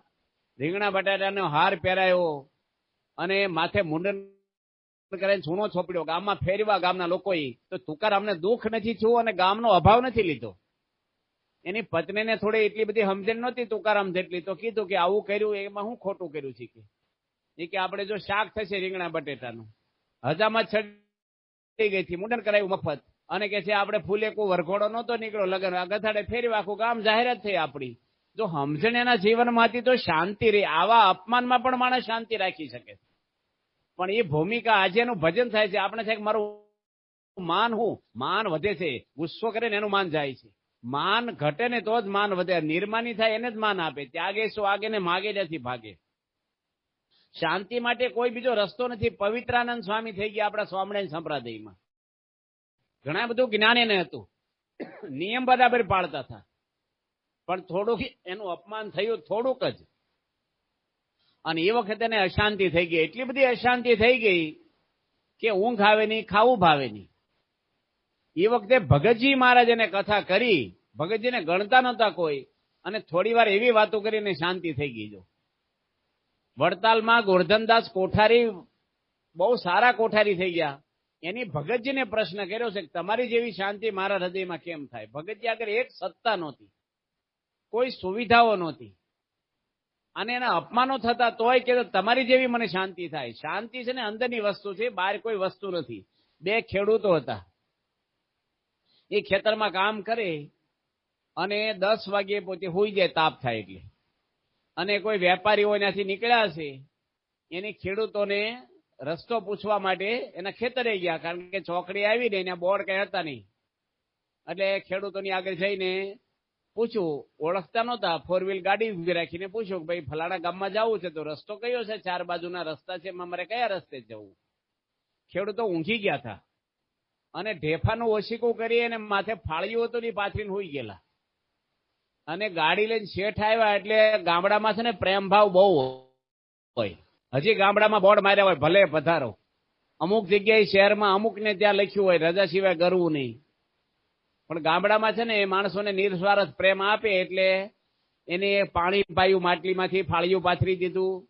રીંગણા બટાટાનો હાર પહેરાયો અને માથે મુંડન કરીને છૂણો છોપડ્યો, ગામમાં ફેરવા ગામના લોકોએ. તો તુકારામને દુઃખ નથી થયું અને ગામનો અભાવ નથી લીધો. એની પત્નીને થોડી એટલી બધી સમજણ નહોતી તુકારામ જેટલી, તો કીધું કે આવું કર્યું એમાં હું ખોટું કર્યું છે કે આપણે જો શાક થશે રીંગણા બટેટાનું, હજામાં છડી ગઈ હતી, મુંડન કરાયું મફત, અને કે છે આપણે ફૂલેકો વરઘોડો નહોતો નીકળ્યો લગન, આ ગથાડે ફેરવા આખું ગામ જાહેરાત થઈ આપણી. જો સમજણ એના જીવનમાંથી તો શાંતિ રહી. આવા અપમાનમાં પણ માણસ શાંતિ રાખી શકે. પણ એ ભૂમિકા આજે એનું ભજન થાય છે. આપણે થાય કે મારું માન, હું માન વધે છે, ગુસ્સો કરે ને એનું માન જાય છે. માન ઘટે ને તો જ માન વધે. નિર્માની થાય એને જ માન આપે. ત્યાગે સો આગે ને માગે નથી ભાગે. શાંતિ માટે કોઈ બીજો રસ્તો નથી. પવિત્રાનંદ સ્વામી થઈ ગયા આપણા સ્વામિનારાયણ સંપ્રદાયમાં. ઘણા બધું જ્ઞાન એને હતું, નિયમ બરાબર પાળતા હતા, પણ થોડુંક એનું અપમાન થયું, થોડુંક જ. અને એ વખતે એને અશાંતિ થઈ ગઈ, એટલી બધી અશાંતિ થઈ ગઈ કે ઊંઘ આવે નહીં, ખાવું ભાવે નહીં. એ વખતે ભગતજી મહારાજ એને કથા કરી, ભગતજીને ગણતા નહોતા કોઈ, અને થોડી વાર એવી વાતો કરીને શાંતિ થઈ ગઈ. જો વડતાલમાં ગોરધનદાસ કોઠારી બહુ સારા કોઠારી થઈ ગયા. એની ભગતજીને પ્રશ્ન કર્યો છે કે તમારી જેવી શાંતિ મારા હૃદયમાં કેમ થાય. ભગતજી આગળ એક સત્તા નહોતી, કોઈ સુવિધાઓ નહોતી, અને એના અપમાનો થતા તોય કે તમારી જેવી મને શાંતિ થાય. શાંતિ છે ને અંદરની વસ્તુ છે, બહાર કોઈ વસ્તુ નથી. 2 ખેડૂતો હતા, એ ખેતરમાં કામ કરે અને 10 વાગે પોતે હોઈ જાય તાપ થાય એટલે. અને કોઈ વેપારીઓ એનાથી નીકળ્યા છે, એની ખેડૂતોને રસ્તો પૂછવા માટે એના ખેતરે ગયા, કારણ કે ચોકડી આવીને એના બોર્ડ કઈ હતા નહીં. એટલે ખેડૂતોની આગળ જઈને પૂછ્યું, ઓળખતા નહોતા, 4 વ્હીલ ગાડી ઉભી રાખીને પૂછ્યું કે ભાઈ ફલાણા ગામમાં જવું છે તો રસ્તો કયો છે, 4 બાજુના રસ્તા છે, એમાં મારે કયા રસ્તે જવું. ખેડૂતો ઊંઘી ગયા હતા અને ઢેફાનું ઓશીકું કરી અને માથે ફાળ્યું હતું ને પાથરીને હોઈ ગયેલા. અને ગાડી લઈને શેઠ આવ્યા એટલે ગામડામાં છે ને પ્રેમ ભાવ બહુ હોય. હજી ગામડામાં બોર્ડ માર્યા હોય, ભલે પધારો. અમુક જગ્યાએ શહેરમાં અમુકને ત્યાં લખ્યું હોય રજા સિવાય કરવું નહીં, પણ ગામડામાં છે ને એ માણસોને નિર્સ્વાર્થ પ્રેમ આપે એટલે એને પાણી પાયું, માટલીમાંથી ફાળિયું પાથરી દીધું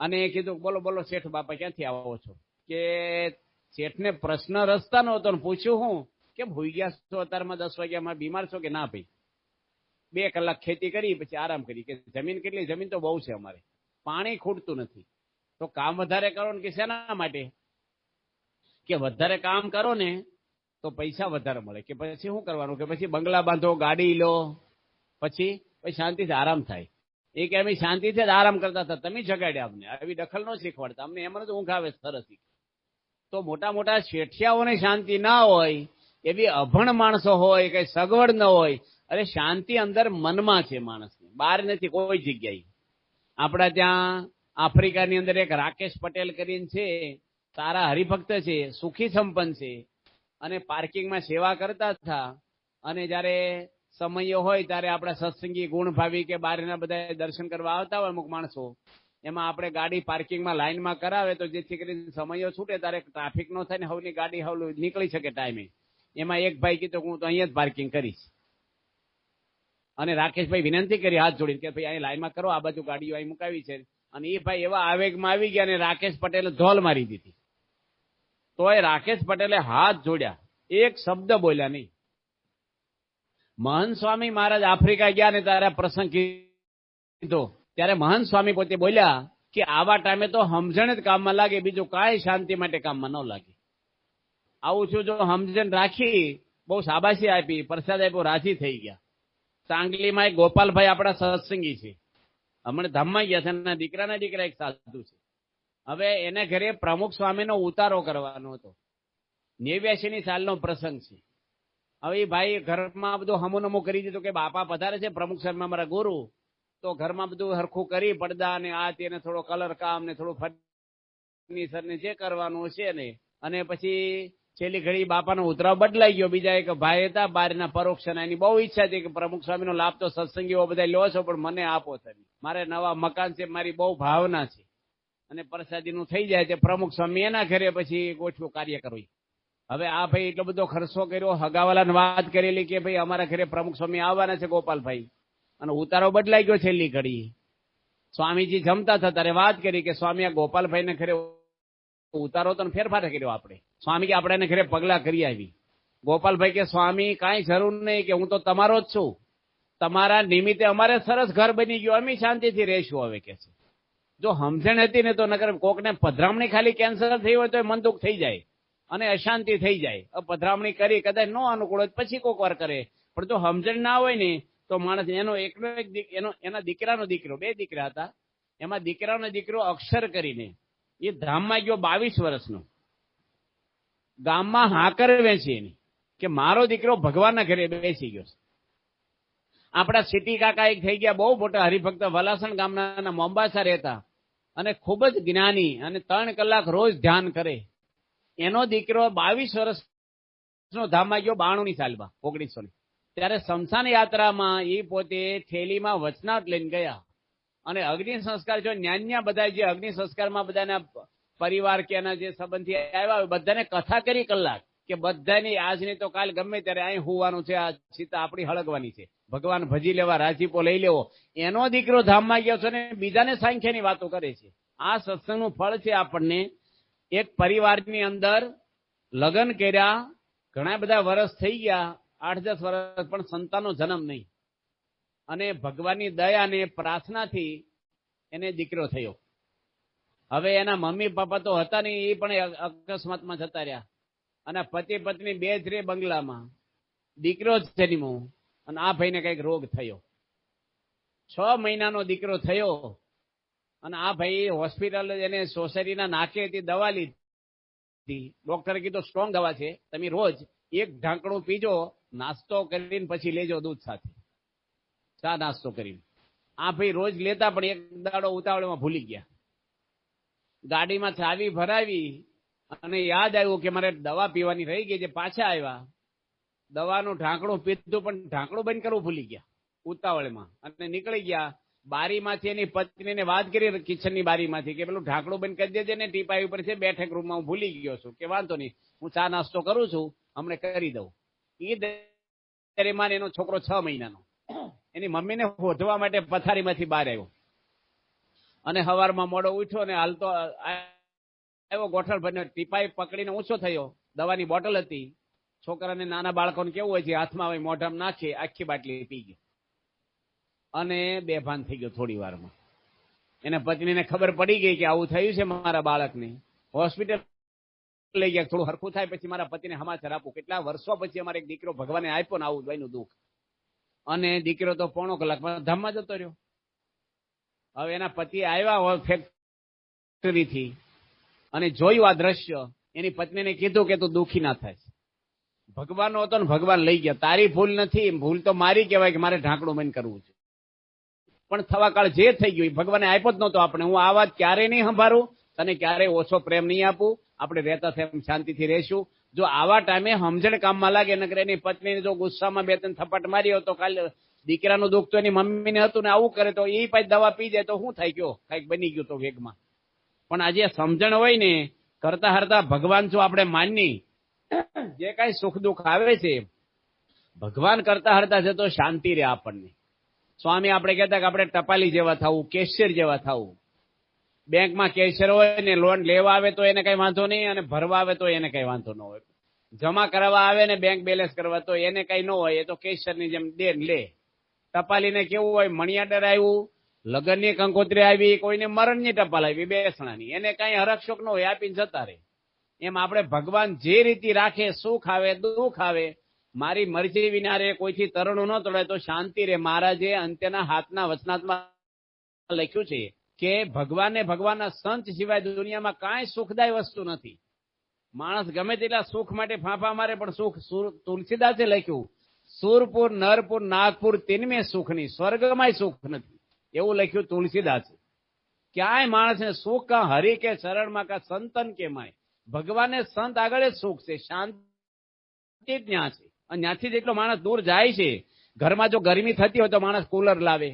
અને કીધું બોલો બોલો શેઠ બાપા ક્યાંથી આવો છો. કે શેઠને પ્રશ્ન રસ્તા નો હતો, પૂછ્યું હું કેમ હોઈ ગયા છો અત્યારમાં 10 વાગ્યામાં, બીમાર છો કે ના ભાઈ 2 કલાક ખેતી કરી પછી આરામ કરી. કે જમીન કેટલી? જમીન તો બહુ છે અમારે, પાણી ખૂટતું નથી. તો કામ વધારે કરો ને કે શેના માટે? કે વધારે કામ કરો ને તો પૈસા વધારે મળે. કે પછી શું કરવાનું? કે પછી બંગલા બાંધો, ગાડી લો, પછી પછી શાંતિથી આરામ થાય. એ કે અમે શાંતિથી જ આરામ કરતા હતા, તમે જગાડ્યા અમને, આવી દખલ ન શીખવાડતા અમને, એમને તો ઊંઘ આવે સરસ. તો મોટા મોટા શેઠિયાઓને શાંતિ ના હોય, એવી અભણ માણસો હોય, કઈ સગવડ ન હોય. અરે શાંતિ અંદર મનમાં છે માણસની, બહાર નથી કોઈ જગ્યાએ. આપણા ત્યાં આફ્રિકાની અંદર એક રાકેશ પટેલ કરીને છે, સારા હરિભક્ત છે, સુખી સંપન્ન છે, અને પાર્કિંગમાં સેવા કરતા હતા. અને જયારે સમય હોય ત્યારે આપણા સત્સંગી ગુણભાવી કે બહારના બધા દર્શન કરવા આવતા હોય અમુક માણસો, એમાં આપણે ગાડી પાર્કિંગમાં લાઈનમાં કરાવે તો જેથી કરીને સમયો છૂટે ત્યારે ટ્રાફિક નો થાય ને હવની ગાડી હવલું નીકળી શકે ટાઈમે. એમાં એક ભાઈ કીધું હું તો અહીંયા જ પાર્કિંગ કરીશ. અને રાકેશભાઈ વિનંતી કરી હાથ જોડીને કે ભાઈ અહીં લાઈનમાં કરો, આ બાજુ ગાડીઓ અહીં મુકાવી છે. અને એ ભાઈ એવા આવેગમાં આવી ગયા અને રાકેશ પટેલે ધોલ મારી દીધી. તો એ રાકેશ પટેલે હાથ જોડ્યા, એક શબ્દ બોલ્યા નહીં. મહંત સ્વામી મહારાજ આફ્રિકા ગયા ને ત્યારે પ્રસંગ કીધો, ત્યારે મહંત સ્વામી પોતે બોલ્યા કે આવા ટાઈમે તો સમજણ જ કામમાં લાગે, બીજું કાંઈ શાંતિ માટે કામમાં ન લાગે. આવું છું જો સમજણ રાખી, બહુ શાબાશી આપી, પ્રસાદ આપ્યો, રાજી થઈ ગયા. સાંગલીમાં એક ગોપાલભાઈ આપણા સત્સંગી છે, હમણાં ધામમાં ગયા છે, એના દીકરાના દીકરા એક સાધુ છે. હવે એને ઘરે પ્રમુખ સ્વામીનો ઉતારો કરવાનો હતો, 89ની સાલનો પ્રસંગ છે. હવે એ ભાઈ ઘરમાં બધું હમુનમું કરી દીધું કે બાપા પધારે છે પ્રમુખ સ્વામી અમારા ગુરુ, તો ઘરમાં બધું હરખું કરી, પડદા ને આ તેને થોડો કલર કામ ને થોડું ફર્નિચર ને જે કરવાનું છે ને. અને પછી છેલ્લી ઘડી બાપાનો ઉતરાવ બદલાઈ ગયો. બીજા એક ભાઈ હતા બહારના પરોક્ષના, એની બહુ ઈચ્છા હતી કે પ્રમુખ સ્વામીનો લાભ તો સત્સંગીઓ બધા લો છો પણ મને આપો તમે, મારે નવા મકાન છે, મારી બહુ ભાવના છે. અને પ્રસાદીનું થઈ જાય તે પ્રમુખ સ્વામી એના ઘરે પછી ગોઠવું કાર્ય કરવું. હવે આ ભાઈ એટલો બધો ખર્ચો કર્યો, હગાવાલાને વાત કરેલી કે ભાઈ અમારા ઘરે પ્રમુખ સ્વામી આવવાના છે ગોપાલભાઈ, અને ઉતારો બદલાઈ ગયો છેલ્લી ઘડી. સ્વામીજી જમતા હતા ત્યારે વાત કરી કે સ્વામી આ ગોપાલભાઈને ઘરે ઉતારો તો ફેરફાર કર્યો આપણે. સ્વામી કે આપણે એને ઘરે પગલા કરી આવી. ગોપાલભાઈ કે સ્વામી કાંઈ જરૂર નહીં, કે હું તો તમારો જ છું, તમારા નિમિત્તે અમારે સરસ ઘર બની ગયું, અમે શાંતિથી રહેશું. હવે કે છે જો સમજણ હતી ને તો નકર કોકને પધરામણી ખાલી કેન્સર થઈ હોય તો મન દુઃખ થઈ જાય અને અશાંતિ થઈ જાય. પધરામણી કરી કદાચ ન અનુકૂળ હોય પછી કોક વાર કરે, પણ જો સમજણ ના હોય ને તો માણસ એનો એકલો એક એના દીકરાનો દીકરો, 2 દીકરા હતા, એમાં દીકરાનો દીકરો અક્ષર કરીને એ ધામમાં ગયો 22 વર્ષનો, ગામમાં હાકર વેચી એની કે મારો દીકરો ભગવાનના ઘરે બેસી ગયો છે. આપણા સિટી કાકા એક થઈ ગયા, બહુ મોટા હરિભક્ત, વલાસણ ગામના મોંબાસા રહેતા અને ખૂબ જ જ્ઞાની, અને 3 કલાક રોજ ધ્યાન કરે. એનો દીકરો 22 વર્ષનો ધામમાં ગયો 92ની સાલમાં, 1900ની. ત્યારે શમશાન યાત્રામાં એ પોતે થેલીમાં વચનાટ લઈને ગયા અને અગ્નિ સંસ્કાર જો ન્યાન્યા બધા જે અગ્નિ સંસ્કારમાં બધાના પરિવાર કે એના જે સંબંધી આવ્યા હોય બધાને કથા કરી કલાક કે બધાની આજની તો કાલ ગમે ત્યારે અહીં હોવાનું છે, આ સીતા આપણી હળગવાની છે, ભગવાન ભજી લેવા, રાજીપો લઈ લેવો. એનો દીકરો ધામમાં ગયો છે ને બીજાને સાંખ્યની વાતો કરે છે. આ સત્સંગનું ફળ છે. આપણને એક પરિવારની અંદર લગ્ન કર્યા, ઘણા બધા વર્ષ થઈ ગયા, 8-10 વર્ષ, પણ સંતાનનો જન્મ નહીં, અને ભગવાનની દયા અને પ્રાર્થનાથી એને દીકરો થયો. હવે એના મમ્મી પપ્પા તો હતા નહીં, એ પણ અકસ્માતમાં જતા રહ્યા, અને પતિ પત્ની 2 જ રે બંગલામાં. દીકરો જ જન્મ્યો અને આ ભાઈને કઈક રોગ થયો. 6 મહિનાનો દીકરો થયો અને આ ભાઈ હોસ્પિટલ એને સોસાયટીના નાકે હતી, દવા લીધી. ડોક્ટરે કીધું સ્ટ્રોંગ દવા છે, તમે રોજ 1 ઢાંકણું પીજો, નાસ્તો કરીને પછી લેજો દૂધ સાથે, ચા નાસ્તો કરીને. આ ભાઈ રોજ લેતા પણ એક દાડો ઉતાવળમાં ભૂલી ગયા. ગાડીમાં ચાવી ભરાવી અને યાદ આવ્યું કે મારે દવા પીવાની રહી ગઈ છે. પાછા આવ્યા, દવાનું ઢાંકણું પીધું પણ ઢાંકણું બંધ કરવું ભૂલી ગયા ઉતાવળમાં, અને નીકળી ગયા. બારીમાંથી એની પત્નીને વાત કરી કિચનની બારીમાંથી કે પેલું ઢાંકણું બંધ કરી દેજે ને, ટીપાઈ ઉપર છે, બેઠક રૂમમાં હું ભૂલી ગયો છું, કે વાંધો નહીં, હું ચા નાસ્તો કરું છું, હમણે કરી દઉં. એ દરમિયાન એનો છોકરો 6 મહિનાનો એની મમ્મીને શોધવા માટે પથારીમાંથી બહાર આવ્યો અને સવારમાં મોડો ઉઠ્યો ને હાલતો આવ્યો, ગોઠણ ભરીને ટીપાઈ પકડીને ઊંચો થયો. દવાની બોટલ હતી, છોકરાને નાના બાળકોને કેવું હોય છે, હાથમાં હોય મોઢામાં નાખી આખી બાટલી પી ગયો અને બેભાન થઈ ગયો. થોડી વારમાં એના પત્નીને ખબર પડી ગઈ કે આવું થયું છે મારા બાળકને. હોસ્પિટલ લઈ ગયા, થોડું હરખું થાય પછી મારા પતિને સમાચાર આપું, કેટલા વર્ષો પછી અમારે એક દીકરો ભગવાને આપ્યો ને આવું દવાનું દુઃખ. અને દીકરો તો પોણો કલાકમાં ધામમાં જતો રહ્યો. હવે એના પતિ આવ્યા હોય ફેક્ટરીથી અને જોયું આ દ્રશ્ય, એની પત્નીને કીધું કે તું દુઃખી ના થાય, ભગવાનનો હતો ને ભગવાન લઈ ગયા, તારી ભૂલ નથી, ભૂલ તો મારી કહેવાય કે મારે ઢાંકણું બંધ કરવું છે. પણ થવા કાળ જે થઈ ગયું ભગવાને આપ્યો જ નહોતો આપણે. હું આ વાત ક્યારેય નહીં સંભાળું, તને ક્યારેય ઓછો પ્રેમ નહીં આપું, આપણે રહેતા થયા શાંતિથી રહેશું. જો આવા ટાઈમે સમજણ કામમાં લાગે, નકર એની પત્નીને જો ગુસ્સામાં 2-3 થપ્પડ માર્યો તો કાલે દીકરાનું દુઃખ તો એની મમ્મીને હતું ને આવું કરે તો એ પાછી દવા પી જાય તો શું થાય, કયો કઈક બની ગયું તો વેગમાં. પણ આજે સમજણ હોય ને, કરતા હરતા ભગવાન જો આપણે માની, જે કઈ સુખ દુઃખ આવે છે ભગવાન કરતા હરતા છે તો શાંતિ રહે આપણને. સ્વામી આપણે કહેતા કે આપણે ટપાલી જેવા થવું, કેશિયર જેવા થવું. બેંકમાં કેશિયર હોય ને, લોન લેવા આવે તો એને કઈ વાંધો નહીં, અને ભરવા આવે તો એને કઈ વાંધો ન હોય. જમા કરવા આવે ને બેંક બેલેન્સ કરવા તો એને કઈ ન હોય, એ તો કેશિયરની જેમ દે લે. ટપાલીને કેવું હોય, મણિયાદર આવ્યું, લગ્નની કંકોત્રી આવી, કોઈને મરણની ટપાલ આવી બેસણાની, એને કઈ હરકશોક ન હોય, આપીને જતા રહે. એમ આપણે ભગવાન જે રીતે રાખે, સુખ આવે દુઃખ આવે, મારી મરજી વિના રે, કોઈથી તરણું ન તોડાય તો શાંતિ રે. મહારાજે અંત્યના હાથના વચનાત્મા લખ્યું છે કે ભગવાનને ભગવાનના સંત સિવાય દુનિયામાં કાંઈ સુખદાય વસ્તુ નથી. માણસ ગમે તેટલા સુખ માટે ફાંફા મારે, પણ સુખ તુલસીદાસે લખ્યું, સુરપુર નરપુર નાગપુર તિનમે સુખની, સ્વર્ગમાં સુખ નથી, એવું લખ્યું તુલસીદાસે. ક્યાંય માણસને સુખ કા હરિ કે શરણમાં કા સંતન કે માય, ભગવાનને સંત આગળ જ સુખ છે, શાંતિ ત્યાં છે. અને ત્યાંથી જેટલો માણસ દૂર જાય છે, ઘરમાં જો ગરમી થતી હોય તો માણસ કુલર લાવે,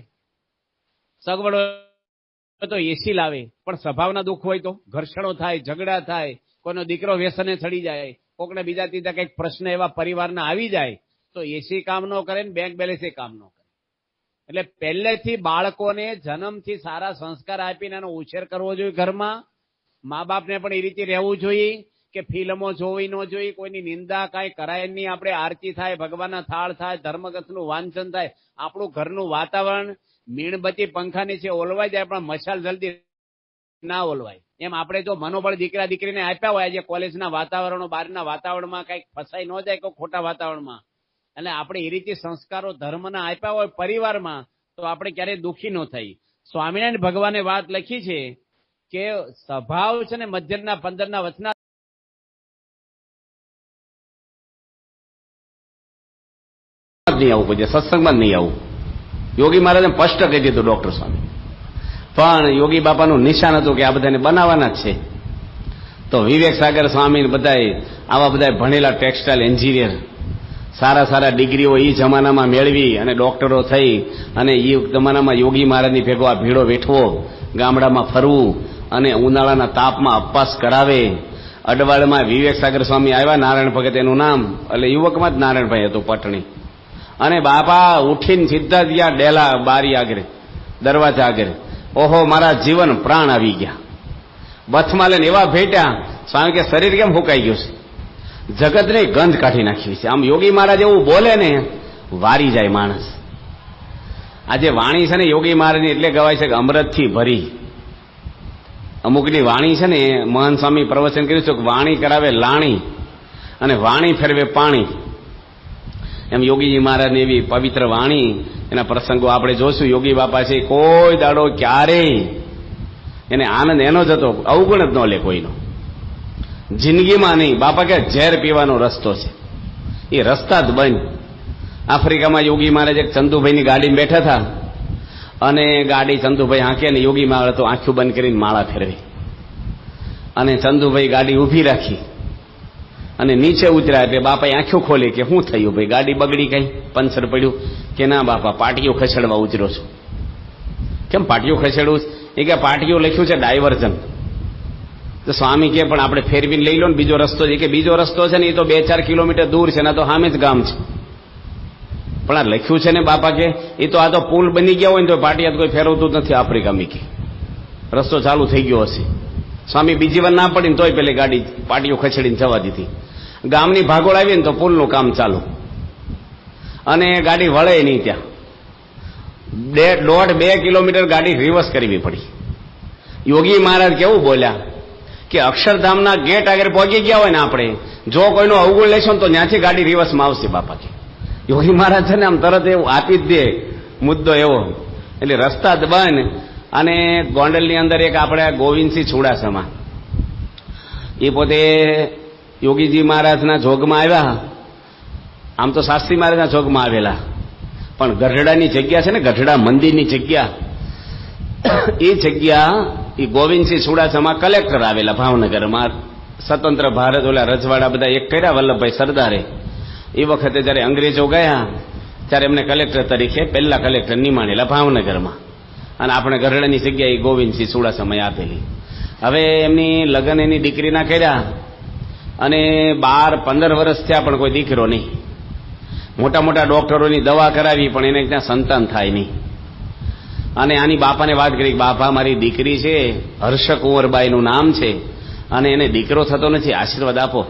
સગવડ હોય તો એસી લાવે, પણ સ્વભાવના દુઃખ હોય તો ઘર્ષણો થાય, ઝઘડા થાય, કોઈનો દીકરો વ્યસને ચડી જાય, કોકને બીજા ત્રીજા કંઈક પ્રશ્ન એવા પરિવારના આવી જાય તો એસી કામ ન કરે ને બેંક બેલેન્સ કામ ન કરે. એટલે પહેલેથી બાળકોને જન્મથી સારા સંસ્કાર આપીને એનો ઉછેર કરવો જોઈએ. ઘરમાં મા બાપને પણ એ રીતે રહેવું જોઈએ કે ફિલ્મો જોવી ન જોઈએ, કોઈની નિંદા કાંઈ કરાય નહીં, આપણે આરતી થાય, ભગવાનના થાળ થાય, ધર્મગ્રંથનું વાંચન થાય, આપણું ઘરનું વાતાવરણ મીણબત્તી પંખાની છે ઓલવાઈ જાય, પણ મશાલ જલ્દી ના ઓલવાય. એમ આપણે જો મનોબળ દીકરા દીકરીને આપ્યા હોય, આજે કોલેજના વાતાવરણો બહારના વાતાવરણમાં કંઈક ફસાઈ ન જાય કોઈ ખોટા વાતાવરણમાં, અને આપણે એ રીતે સંસ્કારો ધર્મના આપ્યા હોય પરિવારમાં, તો આપણે ક્યારેય દુઃખી ન થઈ. સ્વામિનારાયણ ભગવાને વાત લખી છે કે સ્વભાવ છે ને મધ્યના 15ના વચના નહીં આવું, કોઈ સત્સંગમાં નહીં આવું. યોગી મહારાજે સ્પષ્ટ કહી દીધું ડોક્ટર સ્વામી. પણ યોગી બાપાનું નિશાન હતું કે આ બધાને બનાવવાના જ છે. તો વિવેક સાગર સ્વામી બધાએ આવા બધા ભણેલા ટેક્સટાઇલ એન્જિનિયર સારા સારા ડિગ્રીઓ એ જમાનામાં મેળવી અને ડોક્ટરો થઈ અને એ જમાનામાં યોગી મહારાજની ભેગો આ ભીડો વેઠવો, ગામડામાં ફરવું અને ઉનાળાના તાપમાં અપવાસ કરાવે. અડવાળમાં વિવેક સાગર સ્વામી આવ્યા, નારાયણ ભગત એનું નામ, એટલે યુવકમાં જ નારાયણભાઈ હતું પટણી. અને બાપા ઉઠીને સીધા ગયા ડેલા બારી આગળ, દરવાજા આગળ. ઓહો, મારા જીવન પ્રાણ આવી ગયા. બથમાં લઈને એવા ભેટ્યા, સ્વામી કે શરીર કેમ ફૂંકાઈ ગયું છે, જગતને ગંધ કાઢી નાખી છે. આમ યોગી મહારાજ એવું બોલે ને વારી જાય માણસ. આજે વાણી છે ને યોગી મહારાજની એટલે ગવાય છે કે અમૃતથી ભરી. અમુકની વાણી છે ને, મહાન સ્વામી પ્રવચન કર્યું છે કે વાણી કરાવે લાણી અને વાણી ફેરવે પાણી. એમ યોગીજી મહારાજની એવી પવિત્ર વાણી, એના પ્રસંગો આપણે જોશું. યોગી બાપા છે કોઈ દાડો ક્યારેય એને આનંદ એનો જ હતો, અવગુણ જ ન લે કોઈનો, જિંદગીમાં નહીં. બાપા કે ઝેર પીવાનો રસ્તો છે, એ રસ્તા જ બંધ. આફ્રિકામાં યોગી મહારાજ એક ચંદુભાઈની ગાડીમાં બેઠા હતા અને ગાડી ચંદુભાઈ હાંકે ને યોગી મહારાજ તો આંખું બંધ કરીને માળા ફેરવી અને ચંદુભાઈ ગાડી ઊભી રાખી અને નીચે ઉતર્યા. એટલે બાપાએ આંખો ખોલી કે શું થયું ભાઈ, ગાડી બગડી કઈ, પંચર પડ્યું? કે ના બાપા, પાટીઓ ખસેડવા ઉતર્યો છું. કેમ પાટીઓ ખસેડવું? એ કે પાટીઓ લખ્યું છે ડાયવર્ઝન. તો સ્વામી કે પણ આપણે ફેરવીને લઈ લો ને બીજો રસ્તો છે. કે બીજો રસ્તો છે ને એ તો 2-4 કિલોમીટર દૂર છે ને, તો સામે જ ગામ છે. પણ આ લખ્યું છે ને બાપા કે એ તો આ તો પુલ બની ગયા હોય ને તો પાટિયા કોઈ ફેરવતું જ નથી આફ્રિકામાં, કે રસ્તો ચાલુ થઈ ગયો હશે. સ્વામી બીજી વાર ના પડીને તોય પેલી ગાડી પાટીઓ ખસેડીને જવા દીધી. ગામની ભાગોળ આવી ને તો પુલનું કામ ચાલુ અને ગાડી વળે નહીં. ત્યાં 1.5-2 કિલોમીટર ગાડી રિવર્સ કરવી પડી. યોગી મહારાજ કેવું બોલ્યા કે અક્ષરધામના ગેટ આગળ પહોંચી ગયા હોય ને આપણે, જો કોઈનો અવગુણ લેશો ને તો ત્યાંથી ગાડી રિવર્સમાં આવશે બાપા કે. યોગી મહારાજ છે ને આમ તરત એવું આપી જ દે મુદ્દો એવો. એટલે રસ્તા જ બંધ. અને ગોંડલની અંદર એક આપણે ગોવિંદસિંહ ચુડાસમા, એ પોતે યોગીજી મહારાજના જોગમાં આવ્યા. આમ તો શાસ્ત્રી મહારાજના જોગમાં આવેલા, પણ ગઢડાની જગ્યા છે ને, ગઢડા મંદિરની જગ્યા, એ જગ્યા એ ગોવિંદસિંહ ચુડાસમા કલેક્ટર આવેલા ભાવનગરમાં. સ્વતંત્ર ભારત ઓલા રજવાડા બધા એક કર્યા વલ્લભભાઈ સરદારે. એ વખતે જયારે અંગ્રેજો ગયા ત્યારે એમને કલેક્ટર તરીકે પહેલા કલેક્ટર નિમાણેલા ભાવનગરમાં, અને આપણે ગઢડાની જગ્યાએ ગોવિંદસિંહ ચુડાસમાએ આપેલી. હવે એમની લગ્ન એની દીકરીના કર્યા, અને 12-15 વર્ષ થયા પણ કોઈ દીકરો નહીં. મોટા મોટા ડોક્ટરોની દવા કરાવી પણ એને ત્યાં સંતાન થાય નહીં. અને આની બાપાને વાત કરી, બાપા મારી દીકરી છે, હર્ષકુંવરબાઈનું નામ છે, અને એને દીકરો થતો નથી, આશીર્વાદ આપો.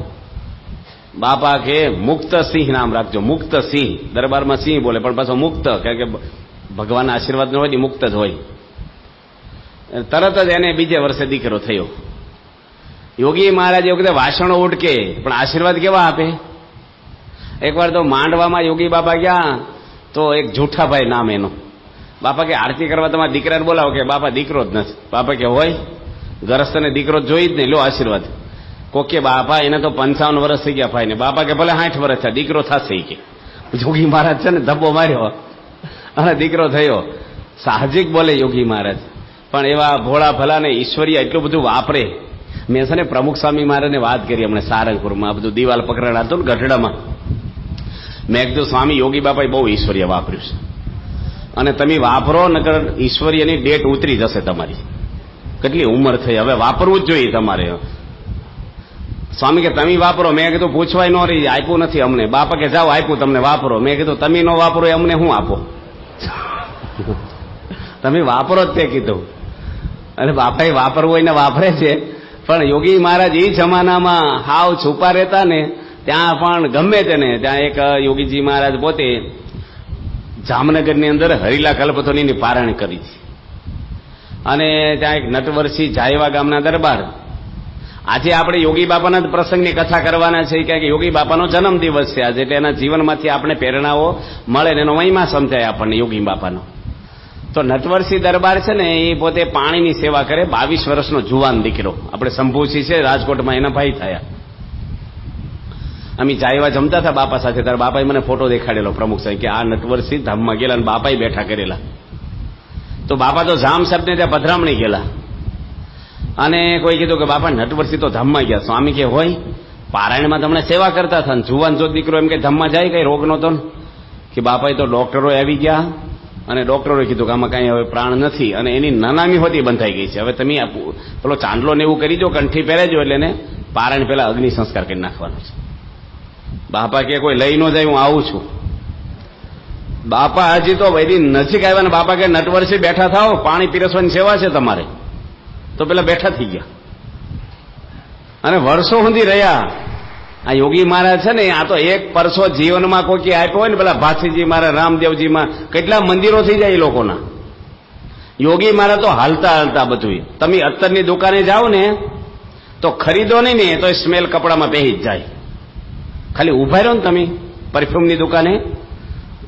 બાપા કે મુક્તસિંહ નામ રાખજો. મુક્તસિંહ, દરબારમાં સિંહ બોલે પણ પાછો મુક્ત, કારણ કે ભગવાનના આશીર્વાદ ન હોય મુક્ત જ હોય. તરત જ એને બીજે વર્ષે દીકરો થયો. યોગી મહારાજ એ વખતે વાસણો ઉટકે પણ આશીર્વાદ કેવા આપે. એકવાર તો માંડવામાં યોગી બાપા ગયા, તો એક જૂઠાભાઈ નામ એનું. બાપા કે આરતી કરવા તમારા દીકરાને બોલાવો. કે બાપા દીકરો જ નથી. બાપા કે હોય, ગરસ્તને દીકરો જોઈ જ નહીં, લો આશીર્વાદ. કોકે બાપા એને તો 55 વર્ષ થઈ ગયા ભાઈ ને. બાપા કે ભલે 60 વર્ષ થયા, દીકરો થશે કે. યોગી મહારાજ છે ને ધબ્બો માર્યો અને દીકરો થયો. સાહજિક બોલે યોગી મહારાજ, પણ એવા ભોળા ભલા ને ઈશ્વરીય એટલું બધું વાપરે. મેં છે ને પ્રમુખ સ્વામી મહારાજને વાત કરી હમણાં સારંગપુરમાં, આ બધું દિવાલ પકડાણ હતું ને ગઢડામાં. મેં કીધું સ્વામી યોગી બાપાએ બહુ ઈશ્વરીય વાપર્યું છે, અને તમે વાપરો નકર ઈશ્વરીયની ડેટ ઉતરી જશે તમારી. કેટલી ઉંમર થઈ, હવે વાપરવું જ જોઈએ તમારે. સ્વામી કે તમે વાપરો. મેં કીધું પૂછવાય ન રહી, આપ્યું નથી અમને. બાપા કે જાઓ આપ્યું તમને, વાપરો. મેં કીધું તમે ન વાપરો એ અમને શું આપો, તમે વાપરો જ તે કીધું. અને બાપાએ વાપરવું હોય ને વાપરે છે. પણ યોગી મહારાજ એ જમાનામાં હાવ છુપા રહેતા ને, ત્યાં પણ ગમે તેને ત્યાં એક યોગીજી મહારાજ પોતે જામનગરની અંદર હરિલા કલ્પતોની પારાયણ કરી છે. અને ત્યાં એક નટવરસિંહ જાયવા ગામના દરબાર. આજે આપણે યોગી બાપાના જ પ્રસંગની કથા કરવાના છે, કે યોગી બાપાનો જન્મ દિવસ છે આજે, એટલે એના જીવનમાંથી આપણે પ્રેરણાઓ મળે ને એનો મહિમા સમજાય આપણને યોગી બાપાનો. તો નટવરસિંહ દરબાર છે ને, એ પોતે પાણીની સેવા કરે. 22 વર્ષનો જુવાન દીકરો. આપણે શંભુસિંહ છે રાજકોટમાં, એના ભાઈ થયા. અમે જાયવા જમતા હતા બાપા સાથે, ત્યારે બાપાએ મને ફોટો દેખાડેલો પ્રમુખ સાહેબ, કે આ નટવરસિંહ ધામમાં ગયેલા અને બાપાએ બેઠા કરેલા. તો બાપા તો જામ સાહેબને ત્યાં પધરામણી ગયેલા, અને કોઈ કીધું કે બાપા નટવરસિંહ તો ધામમાં ગયા. સ્વામી કે હોય, પારાયણમાં તમને સેવા કરતા હતા, જુવાન જો દીકરો એમ કે ધામમાં જાય, કઈ રોગ નહોતો કે. બાપાએ તો ડોક્ટરો આવી ગયા, અને ડોક્ટરોએ કીધું કે આમાં કાંઈ હવે પ્રાણ નથી, અને એની નનામી હોતી બંધાઈ ગઈ છે. હવે તમે પેલો ચાંદલો ને એવું કરી દો, કંઠી પહેરેજો, એટલે એને પારાયણ પહેલા અગ્નિ સંસ્કાર કરી નાખવાનો છે. બાપા કે કોઈ લઈ ન જાય, હું આવું છું. બાપા હજી તો વૈદી નજીક આવ્યા ને બાપા કે નટવરસિંહ બેઠા થાઓ, પાણી પીરસવાની સેવા છે તમારે. તો પેલા બેઠા થઈ ગયા, અને વર્ષો સુધી રહ્યા. આ યોગી મહારાજ છે ને, આ તો એક પરસો જીવનમાં કોઈ આપ્યો હોય ને, પેલા ભાસીજી મહારાજ, રામદેવજીમાં કેટલા મંદિરો થઈ જાય એ લોકોના. યોગી મહારાજ તો હાલતા હાલતા બધું. તમે અત્તરની દુકાને જાઓ ને તો ખરીદો નહીં ને તો સ્મેલ કપડામાં પહેરી જ જાય. ખાલી ઉભા રહો ને તમે પરફ્યુમની દુકાને,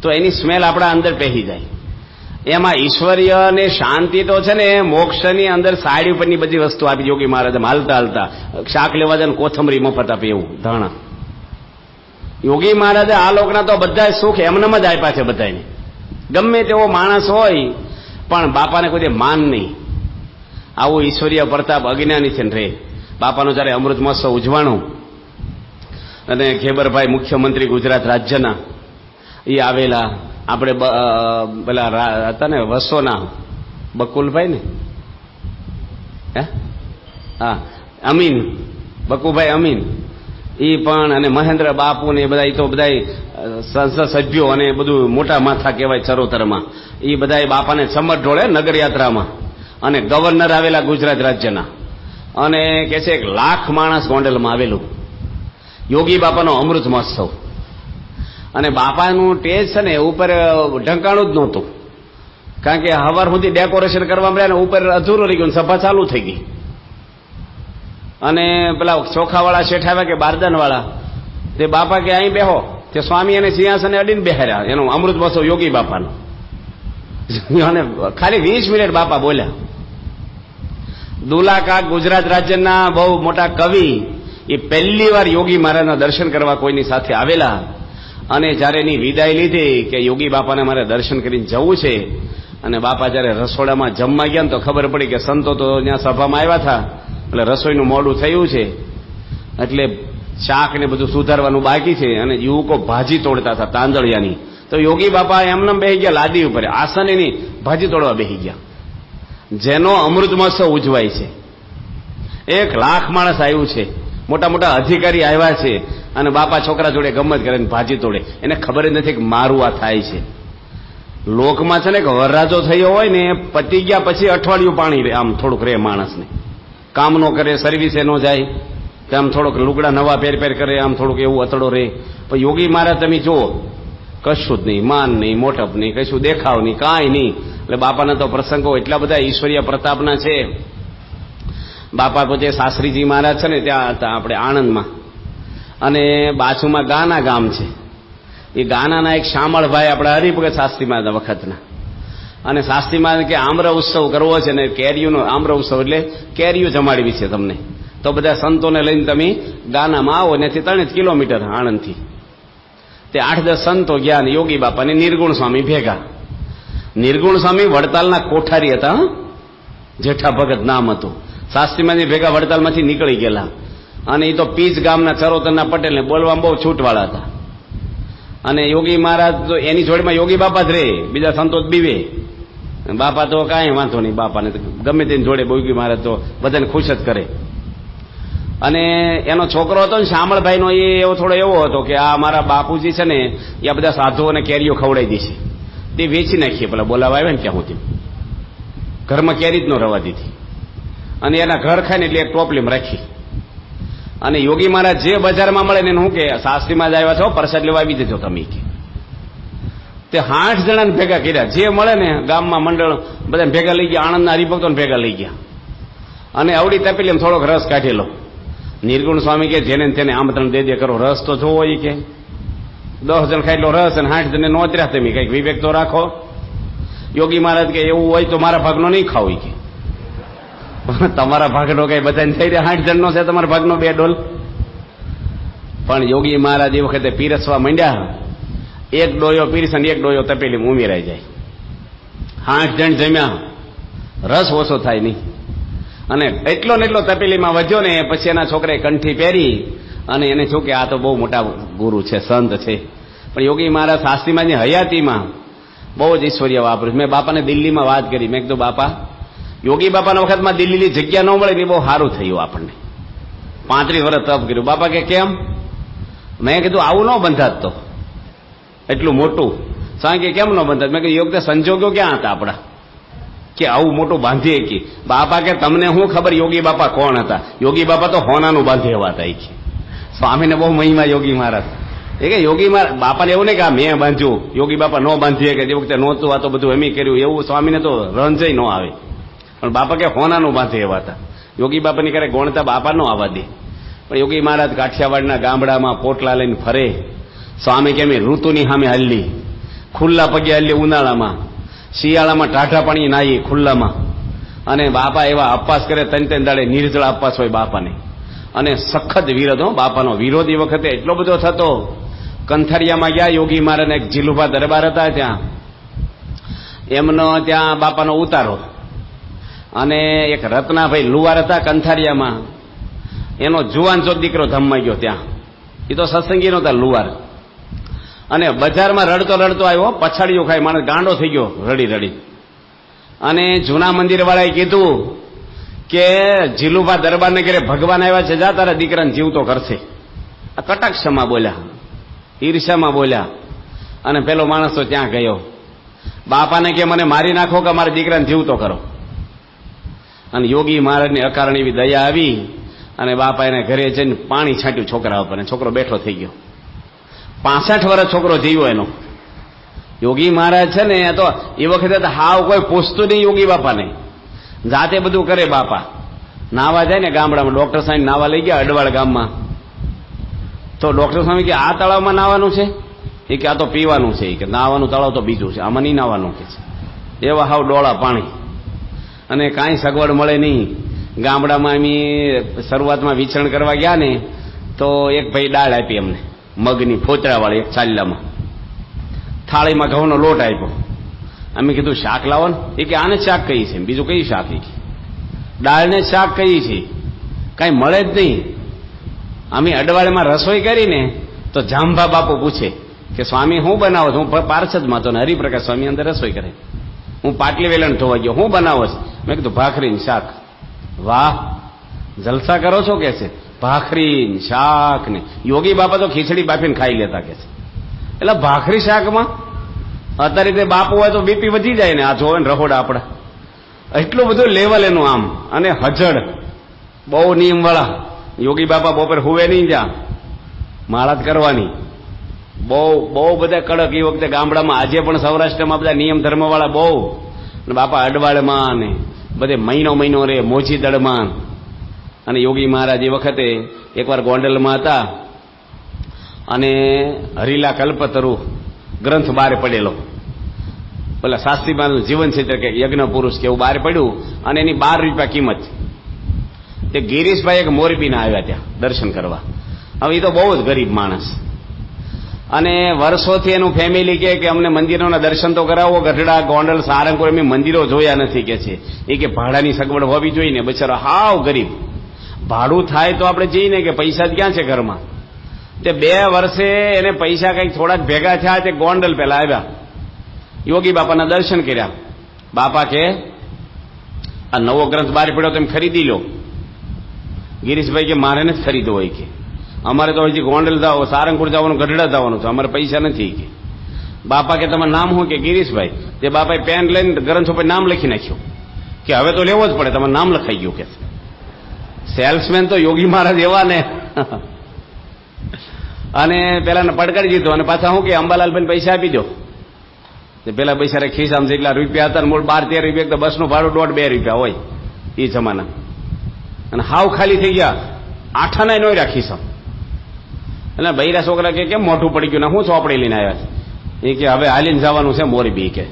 તો એની સ્મેલ આપણા અંદર પહેરી જાય. એમાં ઈશ્વરીય ને શાંતિ તો છે ને, મોક્ષની અંદર સાડી ઉપરની બધી વસ્તુ આપી યોગી મહારાજ. હાલતા હાલતા શાક લેવા જાય, કોથમરી મફત આપે, એવું ધાણા. યોગી મહારાજે આ લોકના તો બધા સુખ એમનેમ જ આપ્યા છે બધાને. ગમે તેવો માણસ હોય પણ બાપાને કોઈ માન નહીં. આવું ઈશ્વરીય પ્રતાપ અજ્ઞાની છે ને રે. બાપાનો જયારે અમૃત મહોત્સવ ઉજવાણો, અને ખેબરભાઈ મુખ્યમંત્રી ગુજરાત રાજ્યના એ આવેલા. આપણે પેલા હતા ને વસોના બકુલભાઈ ને, હા અમીન, બકુભાઈ અમીન, એ પણ, અને મહેન્દ્ર બાપુ ને એ બધા, એ તો બધા સંસદ સભ્યો અને બધું મોટા માથા કહેવાય ચરોતરમાં. એ બધા બાપાને સમર ઢોળે નગરયાત્રામાં. અને ગવર્નર આવેલા ગુજરાત રાજ્યના, અને કે છે 1 લાખ માણસ ગોંડલમાં આવેલું. યોગી બાપાનો અમૃત મહોત્સવ. અને બાપાનું ટેજ છે ને ઉપર ઢંકાણું જ નહોતું, કારણ કે હવાર સુધી ડેકોરેશન કરવામાં રહ્યા ને ઉપર અધૂરું રહી ગયું, સભા ચાલુ થઈ ગઈ. અને પેલા ચોખાવાળા શેઠ આવ્યા કે બારદાનવાળા, તે બાપા કે અહીં બેહો, તે સ્વામી એને સિંહાસને અડીને બેહાર્યા, એનો અમૃત મહોત્સવ યોગી બાપાનો. અને ખાલી 20 મિનિટ બાપા બોલ્યા. દુલાકા ગુજરાત રાજ્યના બહુ મોટા કવિ, એ પહેલી વાર યોગી મહારાજના દર્શન કરવા કોઈની સાથે આવેલા, અને જયારે એની વિદાય લીધી કે યોગી બાપાને મારે દર્શન કરીને જવું છે, અને બાપા જયારે રસોડામાં જમવા ગયા તો ખબર પડી કે સંતો તો ત્યાં સભામાં આવ્યા હતા, એટલે રસોઈનું મોડું થયું છે, એટલે શાક ને બધું સુધારવાનું બાકી છે, અને યુવકો ભાજી તોડતા હતા તાંદળિયાની. તો યોગી બાપા એમને બેસી ગયા લાદી ઉપર, આસન એની ભાજી તોડવા બેસી ગયા. જેનો અમૃત મહોત્સવ ઉજવાય છે, 1 લાખ માણસ આવ્યું છે, મોટા મોટા અધિકારી આવ્યા છે, અને બાપા છોકરા જોડે ગમત કરે ને ભાજી તોડે. એને ખબર જ નથી કે મારું આ થાય છે. લોકમાં છે ને કે વરરાજો થયો હોય ને, પતી ગયા પછી અઠવાડિયું પાણી આમ થોડુંક રે માણસને, કામ નો કરે, સર્વિસે નો જાય, આમ થોડોક લુગડા નવા પહેર કરે, આમ થોડુંક એવું અતડો રહે. પણ યોગી મહારાજ તમે જુઓ, કશું જ નહીં, માન નહીં, મોટપ નહીં, કશું દેખાવ નહીં, કાંઈ નહીં. એટલે બાપાના તો પ્રસંગો એટલા બધા ઈશ્વરીય પ્રતાપના છે. બાપા પોતે શાસ્ત્રીજી મહારાજ છે ને ત્યાં હતા આપણે આણંદમાં, અને બાજુમાં ગાના ગામ છે. એ ગાનાના એક શામળભાઈ આપણા હરિભગત શાસ્ત્રીમાં વખતના, અને શાસ્ત્રીમાં કે આમ્ર ઉત્સવ કરવો છે ને, કેરીઓનો આમ્ર ઉત્સવ એટલે કેરીઓ જમાડવી છે તમને, તો બધા સંતોને લઈને તમે ગાનામાં આવો. ત્યાંથી 3 કિલોમીટર આણંદથી. તે 8-10 સંતો ગયા, અને યોગી બાપા ને નિર્ગુણ સ્વામી ભેગા. નિર્ગુણ સ્વામી વડતાલના કોઠારી હતા, જેઠા ભગત નામ હતું. શાસ્ત્રીમાંથી ભેગા વડતાલમાંથી નીકળી ગયેલા, અને એ તો પીચ ગામના ચરોતરના પટેલને બોલવામાં બહુ છૂટવાળા હતા. અને યોગી મહારાજ તો એની જોડેમાં યોગી બાપા જ રહે, બીજા સંતો જ બીવે. બાપા તો કાંઈ વાંધો નહીં, બાપાને ગમે તેની જોડે યોગી મહારાજ તો બધાને ખુશ જ કરે. અને એનો છોકરો હતો ને શામળભાઈનો, એ એવો થોડો એવો હતો કે આ મારા બાપુજી છે ને એ આ બધા સાધુઓને કેરીઓ ખવડાવી દેશે, તે વેચી નાખીએ પેલા બોલાવા આવ્યા ને ત્યાં સુધી. ઘરમાં કેરી જ ન રવા દીધી, અને એના ઘર ખાય ને એટલે એક ટોપલીમાં રાખી. અને યોગી મહારાજ જે બજારમાં મળે ને શું કે શાસ્ત્રીમાં જ આવ્યા છો, પ્રસાદ લેવા આવી જજો તમે. કે તે 8 જણાને ભેગા કર્યા, જે મળે ને ગામમાં મંડળ બધા ભેગા લઈ ગયા, આણંદના હરિભક્તોને ભેગા લઈ ગયા, અને અવડી તપેલી થોડોક રસ કાઢેલો. નિર્ગુણ સ્વામી કે જેને તેને આમંત્રણ દે કરો, રસ તો જોવો. એ કે 10 જણ ખાય એટલો રસ, અને 8 જણને નોતર્યા તમે, કઈક વિવેક તો રાખો. યોગી મહારાજ કે એવું હોય તો મારા ભાગનો નહીં ખાવ. કે તમારા ભાગનો કઈ બધાને થઈ રહ્યા, 8 જણનો છે તમારા ભાગનો 2 ડોલ. પણ યોગી મહારાજ એ વખતે પીરસવા માંડ્યા, 1 ડોયો પીરસ અને 1 ડોયો તપેલીમાં ઉમેરાઈ જાય. 8 જણ જમ્યા, રસ ઓછો થાય નહીં. અને એટલો ને એટલો તપેલીમાં વધ્યો ને, પછી એના છોકરાએ કંઠી પહેરી, અને એને શું કે આ તો બહુ મોટા ગુરુ છે, સંત છે. પણ યોગી મહારાજ શાસ્ત્રીમાંની હયાતીમાં બહુ જ ઈશ્વરીય વાપર્યું. મેં બાપાને દિલ્હીમાં વાત કરી, મેં કીધું બાપા, યોગી બાપાના વખતમાં દિલ્હીની જગ્યા ન મળે ને બહુ સારું થયું આપણને. 35 વર્ષ તપ કર્યું. બાપા કે કેમ? મેં કીધું આવું ન બંધાત તો, એટલું મોટું. સ્વામી કે કેમ ન બંધાત? મેં કીધું યોગ સંજોગો ક્યાં હતા આપણા કે આવું મોટું બાંધીએ. કે બાપા કે તમને શું ખબર યોગી બાપા કોણ હતા? યોગી બાપા તો હોનાનું બાંધી એવા હતા. કે સ્વામીને બહુ મહિમા યોગી મહારાજ. એ કે યોગી મહારાજ બાપાને એવું નહીં કે આ મેં બાંધ્યું, યોગી બાપા ન બાંધીએ, કે જે વખતે નહોતું આ તો બધું એમ કર્યું, એવું સ્વામીને તો રંજય ન આવે. પણ બાપા કે હોનાનું બાંધે એવા હતા. યોગી બાપાની ક્યારેક ગોણતા બાપા ન આવવા દે. પણ યોગી મહારાજ કાઠિયાવાડના ગામડામાં પોટલા લઈને ફરે. સ્વામી કેમ ઋતુની સામે હલ્લી, ખુલ્લા પગે હલ્લી ઉનાળામાં, શિયાળામાં ટાઢા પાણી નાહી ખુલ્લામાં. અને બાપા એવા અપવાસ કરે, 3 દાડે નિર્જળા અપવાસ હોય બાપાને. અને સખત વિરોધ હો બાપાનો. વિરોધ એ વખતે એટલો બધો થતો. કંથરિયામાં ગયા યોગી મહારાજના એક જીલુભા દરબાર હતા, ત્યાં એમનો ત્યાં બાપાનો ઉતારો. અને એક રત્નાભાઈ લુવાર હતા કંથારિયામાં, એનો જુવાન જો દીકરો ધમવાઈ ગયો ત્યાં. એ તો સત્સંગી નહોતા લુવાર. અને બજારમાં રડતો રડતો આવ્યો, પછાડીઓ ખાય, માણસ ગાંડો થઈ ગયો રડી રડી. અને જૂના મંદિર વાળાએ કીધું કે જીલુભા દરબારને ઘરે ભગવાન આવ્યા છે, જા તારા દીકરાને જીવતો કરશે. આ કટાક્ષમાં બોલ્યા, ઈર્ષામાં બોલ્યા. અને પેલો માણસ તો ત્યાં ગયો. બાપાને કે મને મારી નાખો કે મારા દીકરાને જીવતો કરો. અને યોગી મહારાજની અકારણ એવી દયા આવી, અને બાપા એને ઘરે જઈને પાણી છાંટ્યું છોકરા ઉપર, છોકરો બેઠો થઈ ગયો. 65 વર્ષ છોકરો જીવ્યો એનો. યોગી મહારાજ છે ને તો એ વખતે તો હાવ કોઈ પૂછતું નહીં યોગી બાપાને, જાતે બધું કરે બાપા. નાવા જાય ને ગામડામાં, ડોક્ટર સાહેબ નાવા લઈ ગયા અડવાળ ગામમાં, તો ડોક્ટર સ્વામી કે આ તળાવમાં નાહવાનું છે? એ કે આ તો પીવાનું છે. એ કે નાહવાનું તળાવ તો બીજું છે, આમાં નહીં નાહવાનું કે છે. એવા હાવ ડોળા પાણી અને કાંઈ સગવડ મળે નહીં. ગામડામાં અમે શરૂઆતમાં વિચરણ કરવા ગયા ને તો એક ભાઈ દાળ આપી અમને, મગની ફોતરાવાળી એક ચાલ્લામાં, થાળીમાં ઘઉંનો લોટ આપ્યો. અમે કીધું શાક લાવો ને. એ કે આને શાક કહીએ છે, બીજું કઈ શાક? એ દાળને શાક કહીએ છીએ, કાંઈ મળે જ નહીં. અમે અડવાળેમાં રસોઈ કરીને તો જાંભા બાપુ પૂછે કે સ્વામી હું બનાવો છો? હું પાર્ષદમાં તો હરિપ્રકાશ સ્વામી અંદર રસોઈ કરે. હું પાટલી વેલણ ધોવા ગયો, હું બનાવો છે? મેં કીધું ભાખરી શાક. વાહ, જલસા કરો છો કે છે? ભાખરી શાક ને યોગી બાપા તો ખીચડી બાફીને ખાઈ લેતા કે છે. એટલે ભાખરી શાકમાં અત્યારે તે બાપુ હોય તો બીપી વધી જાય ને. આ જોવે ને રહોડા આપડા, એટલું બધું લેવલ એનું આમ. અને હજડ બહુ નિયમ વાળા. યોગી બાપા બપોર હુવે નહીં, જા માળા જ કરવાની. બહુ બહુ બધા કડક. એ વખતે ગામડામાં, આજે પણ સૌરાષ્ટ્રમાં બધા નિયમ ધર્મ વાળા બહુ. બાપા અડવાળમાં ને બધે મહિનો રે મોજી દળમાં. અને યોગી મહારાજ એ વખતે એકવાર ગોંડલમાં હતા અને હરિલા કલ્પતરુ ગ્રંથ બહાર પડેલો, પેલા શાસ્ત્રીમાનું જીવન ચરિત્ર કે યજ્ઞ પુરુષ કે એવું બહાર પડ્યું અને એની 12 રૂપિયા કિંમત. તે ગિરીશભાઈ એક મોરબીના આવ્યા ત્યાં દર્શન કરવા. હવે એ તો બહુ જ ગરીબ માણસ અને વર્ષોથી એનું ફેમિલી કે અમને મંદિરોના દર્શન તો કરાવો. ગઢડા, ગોંડલ, સારંગપુર એમ મંદિરો જોયા નથી કે છે. એ કે ભાડાની સગવડ હોવી જોઈએ ને. બિચારો હાવ ગરીબ. ભાડું થાય તો આપણે જઈને કે પૈસા જ ક્યાં છે ઘરમાં. તે 2 વર્ષે એને પૈસા કંઈક થોડાક ભેગા થયા. તે ગોંડલ પેલા આવ્યા, યોગી બાપાના દર્શન કર્યા. બાપા કે આ નવો ગ્રંથ બહાર પડ્યો તેમ ખરીદી લો. ગિરીશભાઈ કે મારે નથી ખરીદવો હોય કે અમારે તો હજી ગોંડલ જાવ, સારંગપુર જવાનું, ગઢડા જવાનું છે, અમારે પૈસા નથી કે. બાપા કે તમારું નામ શું? કે ગિરીશભાઈ. તે બાપાએ પેન લઈને ગ્રંથ ઉપર નામ લખી નાખ્યું કે હવે તો લેવો જ પડે, તમારું નામ લખાઈ ગયું કે. સેલ્સમેન તો યોગી મહારાજ એવા ને. અને પેલા પડકારી દીધો અને પાછા શું કે અંબાલાલભાઈ પૈસા આપી દો. પેલા પૈસા ખિસ્સામાં જેટલા રૂપિયા હતા, મૂળ 12-13 રૂપિયા, તો બસનું ભાડું 1.5-2 રૂપિયા હોય એ જમાના. અને હાવ ખાલી થઈ ગયા, 8 નો ખિસ્સા. એટલે બૈરા છોકરા કે કેમ મોઢું પડી ગયું ને હું ચોપડી લઈને આવ્યા છે? એ કે હવે હાલીને જવાનું છે મોરબી કે.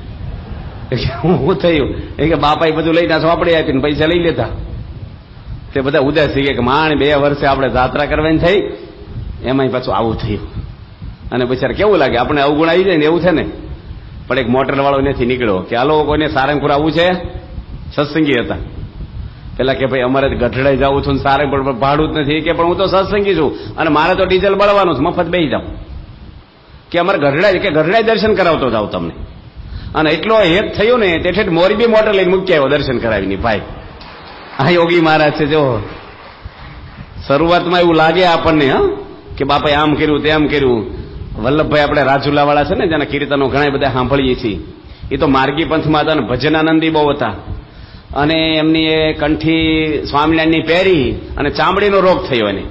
હું થયું? એ કે બાપા બધું લઈને ચોપડી આપીને પૈસા લઈ લેતા. તે બધા ઉદાસ થઈ ગયા કે માણ 2 વર્ષે આપણે જાત્રા કરવાની થઈ, એમાં પાછું આવું થયું. અને બિચારા કેવું લાગે, આપણે અવગુણ આવી જાય ને એવું છે ને. પણ એક મોટર વાળો નથી નીકળ્યો કે હાલો કોઈને સારંગપુર આવવું છે? સત્સંગી હતા. પેલા કે ભાઈ અમારે ગઢડાઈ જવું છું, સારંગપુર ભાડું જ નથી. કે પણ હું તો સત્સંગી છું અને મારે તો ડીઝલ બળવાનું છે, મફત બેસી જાવ. કે અમારે ગઢડાઈ દર્શન કરાવતો જાવ તમને. અને એટલો હેત થયો ને તેથી મોરબી મોટર લઈને મૂકી આવ્યો દર્શન કરાવીને. ભાઈ આ યોગી મહારાજ છે. જો શરૂઆતમાં એવું લાગે આપણને કે બાપાએ આમ કર્યું તેમ કર્યું. વલ્લભભાઈ આપણે રાજુલા વાળા છે ને, જેના કીર્તનો ઘણા બધા સાંભળીએ છીએ, એ તો માર્ગી પંથમાં હતા અને ભજનાનંદી બહુ હતા. અને એમની એ કંઠી સ્વામિનારાયણની પહેરી અને ચામડીનો રોગ થયો એને,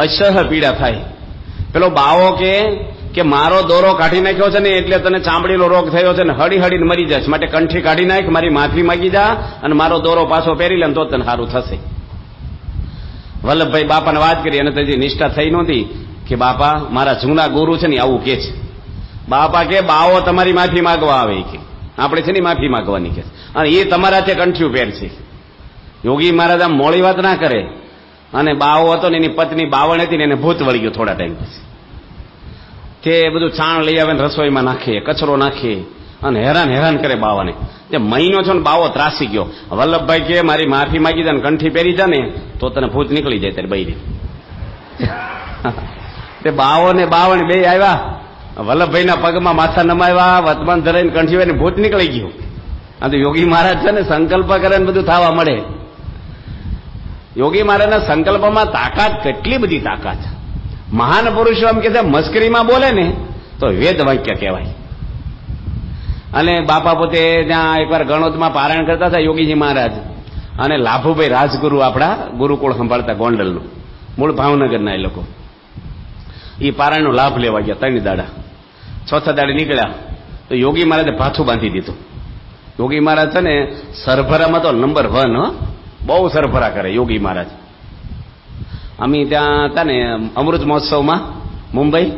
અસહ્ય પીડા થાય. પેલો બાવો કે મારો દોરો કાઢી નાખ્યો છે ને એટલે તને ચામડીનો રોગ થયો છે ને હળી હળીને મરી જાય, માટે કંઠી કાઢી નાખ, મારી માફી માગી જા અને મારો દોરો પાછો પહેરી લે તો તને સારું થશે. વલ્લભભાઈ બાપાને વાત કરી અને તેથી નિષ્ઠા થઈ નહોતી કે બાપા મારા જૂના ગુરુ છે ને આવું કે છે. બાપા કે બાવો તમારી માફી માગવા આવે કે આપણે છે ને માફી માગવાની કે, અને એ તમારા તે કંઠ્યું પહેર છે. યોગી મહારાજ આમ મોડી વાત ના કરે. અને બાવો હતો ને એની પત્ની બાવણ હતી ને એને ભૂત વળી ગયો થોડા ટાઈમ પછી. તે બધું ચાણ લઈ આવે ને રસોઈમાં નાખે, કચરો નાખે અને હેરાન કરે બાવાને. તે મહિનો છો ને બાવો ત્રાસી ગયો. વલ્લભભાઈ કે મારી માફી માગી જાય ને કંઠી પહેરી જા ને તો તને ભૂત નીકળી જાય ત્યારે બૈરી. તે બાવો ને બાવણ બે આવ્યા, વલ્લભભાઈના પગમાં માથા નમાવ્યા, વર્તમાન ધરાઈને કંઠી વાળીને ભૂત નીકળી ગયું. આ તો યોગી મહારાજ છે ને સંકલ્પ કરે ને બધું થવા મળે. યોગી મહારાજના સંકલ્પમાં તાકાત, કેટલી બધી તાકાત. મહાન પુરુષો એમ કે મસ્કરીમાં બોલે ને તો વેદ વાક્ય કહેવાય. અને બાપા પોતે ત્યાં એકવાર ગણોદમાં પારાયણ કરતા હતા યોગીજી મહારાજ, અને લાભુભાઈ રાજગુરુ આપણા ગુરુકુળ સંભાળતા ગોંડલનું, મૂળ ભાવનગરના એ લોકો. એ પારાયણનો લાભ લેવા ગયા 3 દાડા. 4થા દાડે નીકળ્યા તો યોગી મહારાજે ભાથું બાંધી દીધું. યોગી મહારાજ છે ને સરભરામાં તો નંબર 1, બહુ સરભરા કરે યોગી મહારાજ. અમે ત્યાં હતા ને અમૃત મહોત્સવમાં મુંબઈ,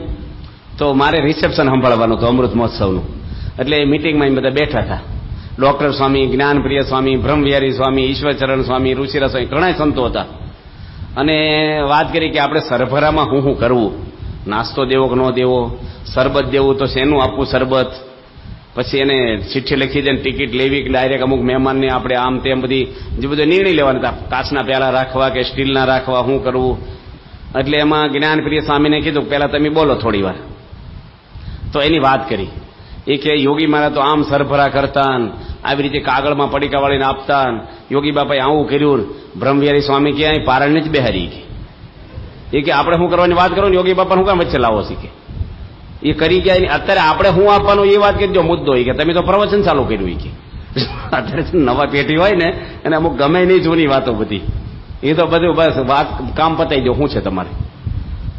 તો મારે રિસેપ્શન સંભાળવાનું હતું અમૃત મહોત્સવનું. એટલે એ મિટિંગમાં અમે બધા બેઠા હતા. ડોક્ટર સ્વામી, જ્ઞાનપ્રિય સ્વામી, બ્રહ્મવિહારી સ્વામી, ઈશ્વરચરણ સ્વામી, ઋષિરા સ્વામી, ઘણા સંતો હતા. અને વાત કરી કે આપણે સરભરામાં શું કરવું, નાસ્તો દેવો કે ન દેવો, શરબત દેવું તો શેનું આપવું શરબત, પછી એને ચિઠ્ઠી લખી દે, ટિકિટ લેવી કે ડાયરેક્ટ અમુક મહેમાનને આપણે આમ તેમ બધી જે બધો નિર્ણય લેવાના હતા, કાચના પ્યાલા રાખવા કે સ્ટીલના રાખવા, શું કરવું. એટલે એમાં જ્ઞાનપ્રિય સ્વામીને કીધું પહેલા તમે બોલો થોડી વાર. તો એની વાત કરી એ કે યોગી મહારાજ તો આમ સરભરા કરતા, આવી રીતે કાગળમાં પડીકા વાળીને આપતા, યોગી બાપાએ આવું કર્યું. બ્રહ્મવિહારી સ્વામી ક્યાંય પારણને જ બેહારી એ કે આપણે શું કરવાની વાત કરો ને યોગી બાપા શું કામ વચ્ચે લાવો શીખે એ કરી ગયા. અત્યારે આપણે શું આપવાનું એ વાત કરજો મુદ્દો કે તમે તો પ્રવચન ચાલુ કર્યું કે અત્યારે નવા પેઢી હોય ને એને અમુક ગમે નહીં જૂની વાતો બધી એ તો બધું બસ વાત કામ પતાઈ દો શું છે તમારે.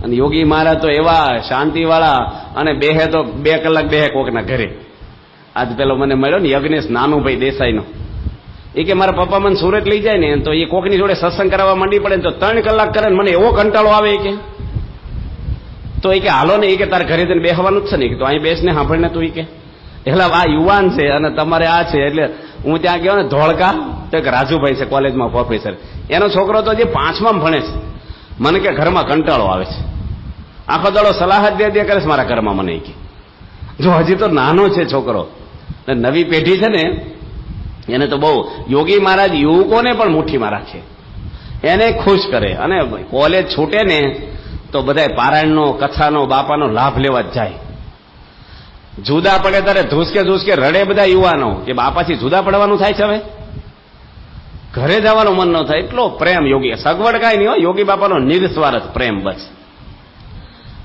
અને યોગી મહારાજ તો એવા શાંતિવાળા, અને બેહે તો 2 કલાક બેહે કોકના ઘરે. આજ પેલો મને મળ્યો ને યજ્ઞેશ નાનુભાઈ દેસાઈનો, એ કે મારા પપ્પા મને સુરત લઈ જાય ને તો એ કોકની જોડે સત્સંગ કરાવવા માંડી પડે ને તો 3 કલાક કરે ને મને એવો કંટાળો આવે કે તો એ કે હાલો ને એ કે તારે ઘરે જઈને બેહવાનું જ છે ને, તો અહીં બેસને સાંભળને તું એ કે એટલે આ યુવાન છે અને તમારે આ છે. એટલે હું ત્યાં ગયો ને ધોળકા, તો એક રાજુભાઈ છે કોલેજમાં પ્રોફેસર, એનો છોકરો તો જે 5માં ભણે છે. મને કે ઘરમાં કંટાળો આવે છે, આખો દાડો સલાહ જ દે કરે છે મારા ઘરમાં. મને કે જો હજી તો નાનો છે છોકરો, નવી પેઢી છે ને એને તો બહુ યોગી મહારાજ યુવકોને પણ મુઠ્ઠીમાં રાખે, એને ખુશ કરે. અને કોલેજ છૂટે ને તો બધા પારાયણનો, કથાનો, બાપાનો લાભ લેવા જ જાય. જુદા પડે ત્યારે ધૂસકે રડે બધા યુવાનો કે બાપાથી જુદા પડવાનું થાય છે, હવે ઘરે જવાનું મન ન થાય. એટલો પ્રેમ યોગી, સગવડ કાંઈ નહીં હોય, યોગી બાપાનો નિર્સ્વાર્થ પ્રેમ બસ.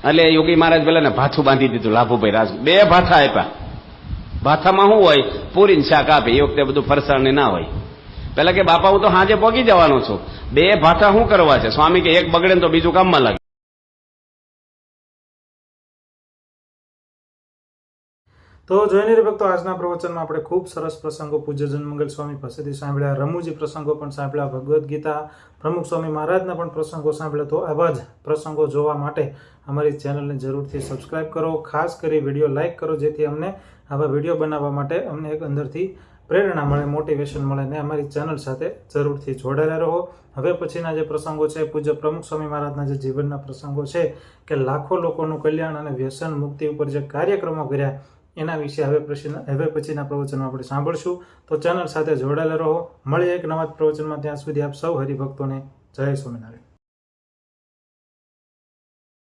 એટલે યોગી મહારાજ પેલા ને ભાથું બાંધી દીધું લાભુભાઈ રાજ, 2 ભાથા આપ્યા. ભાથામાં શું હોય, પૂરીને શાક આપે. એ વખતે બધું ફરસાણ ના હોય. પેલા કે બાપા હું તો સાંજે પહોંચી જવાનો છું, 2 ભાથા શું કરવા છે. સ્વામી કે એક બગડે ને તો બીજું કામમાં લાગે. તો જોઈને રે ભક્તો, આજના પ્રવચનમાં આપણે ખૂબ સરસ પ્રસંગો પૂજ્ય જનમંગલ સ્વામી પાસેથી સાંભળ્યા, રમૂજી પ્રસંગો પણ સાંભળ્યા, ભગવદ્ ગીતા પ્રમુખ સ્વામી મહારાજના પણ પ્રસંગો સાંભળ્યા. તો આવા જ પ્રસંગો જોવા માટે અમારી ચેનલને જરૂરથી સબસ્ક્રાઇબ કરો, ખાસ કરી વિડીયો લાઇક કરો, જેથી અમને આવા વિડીયો બનાવવા માટે અમને એક અંદરથી પ્રેરણા મળે, મોટિવેશન મળે, ને અમારી ચેનલ સાથે જરૂરથી જોડાયેલા રહો. હવે પછીના જે પ્રસંગો છે, પૂજ્ય પ્રમુખ સ્વામી મહારાજના જે જીવનના પ્રસંગો છે કે લાખો લોકોનું કલ્યાણ અને વ્યસન મુક્તિ ઉપર જે કાર્યક્રમો કર્યા એના વિશે હવે પછીના પ્રવચનમાં આપણે સાંભળશું. તો ચેનલ સાથે જોડાયેલા રહો. મળીએ એક નવા પ્રવચનમાં. ત્યાં સુધી આપ સૌ હરિભક્તોને જય સ્વામિનારાયણ.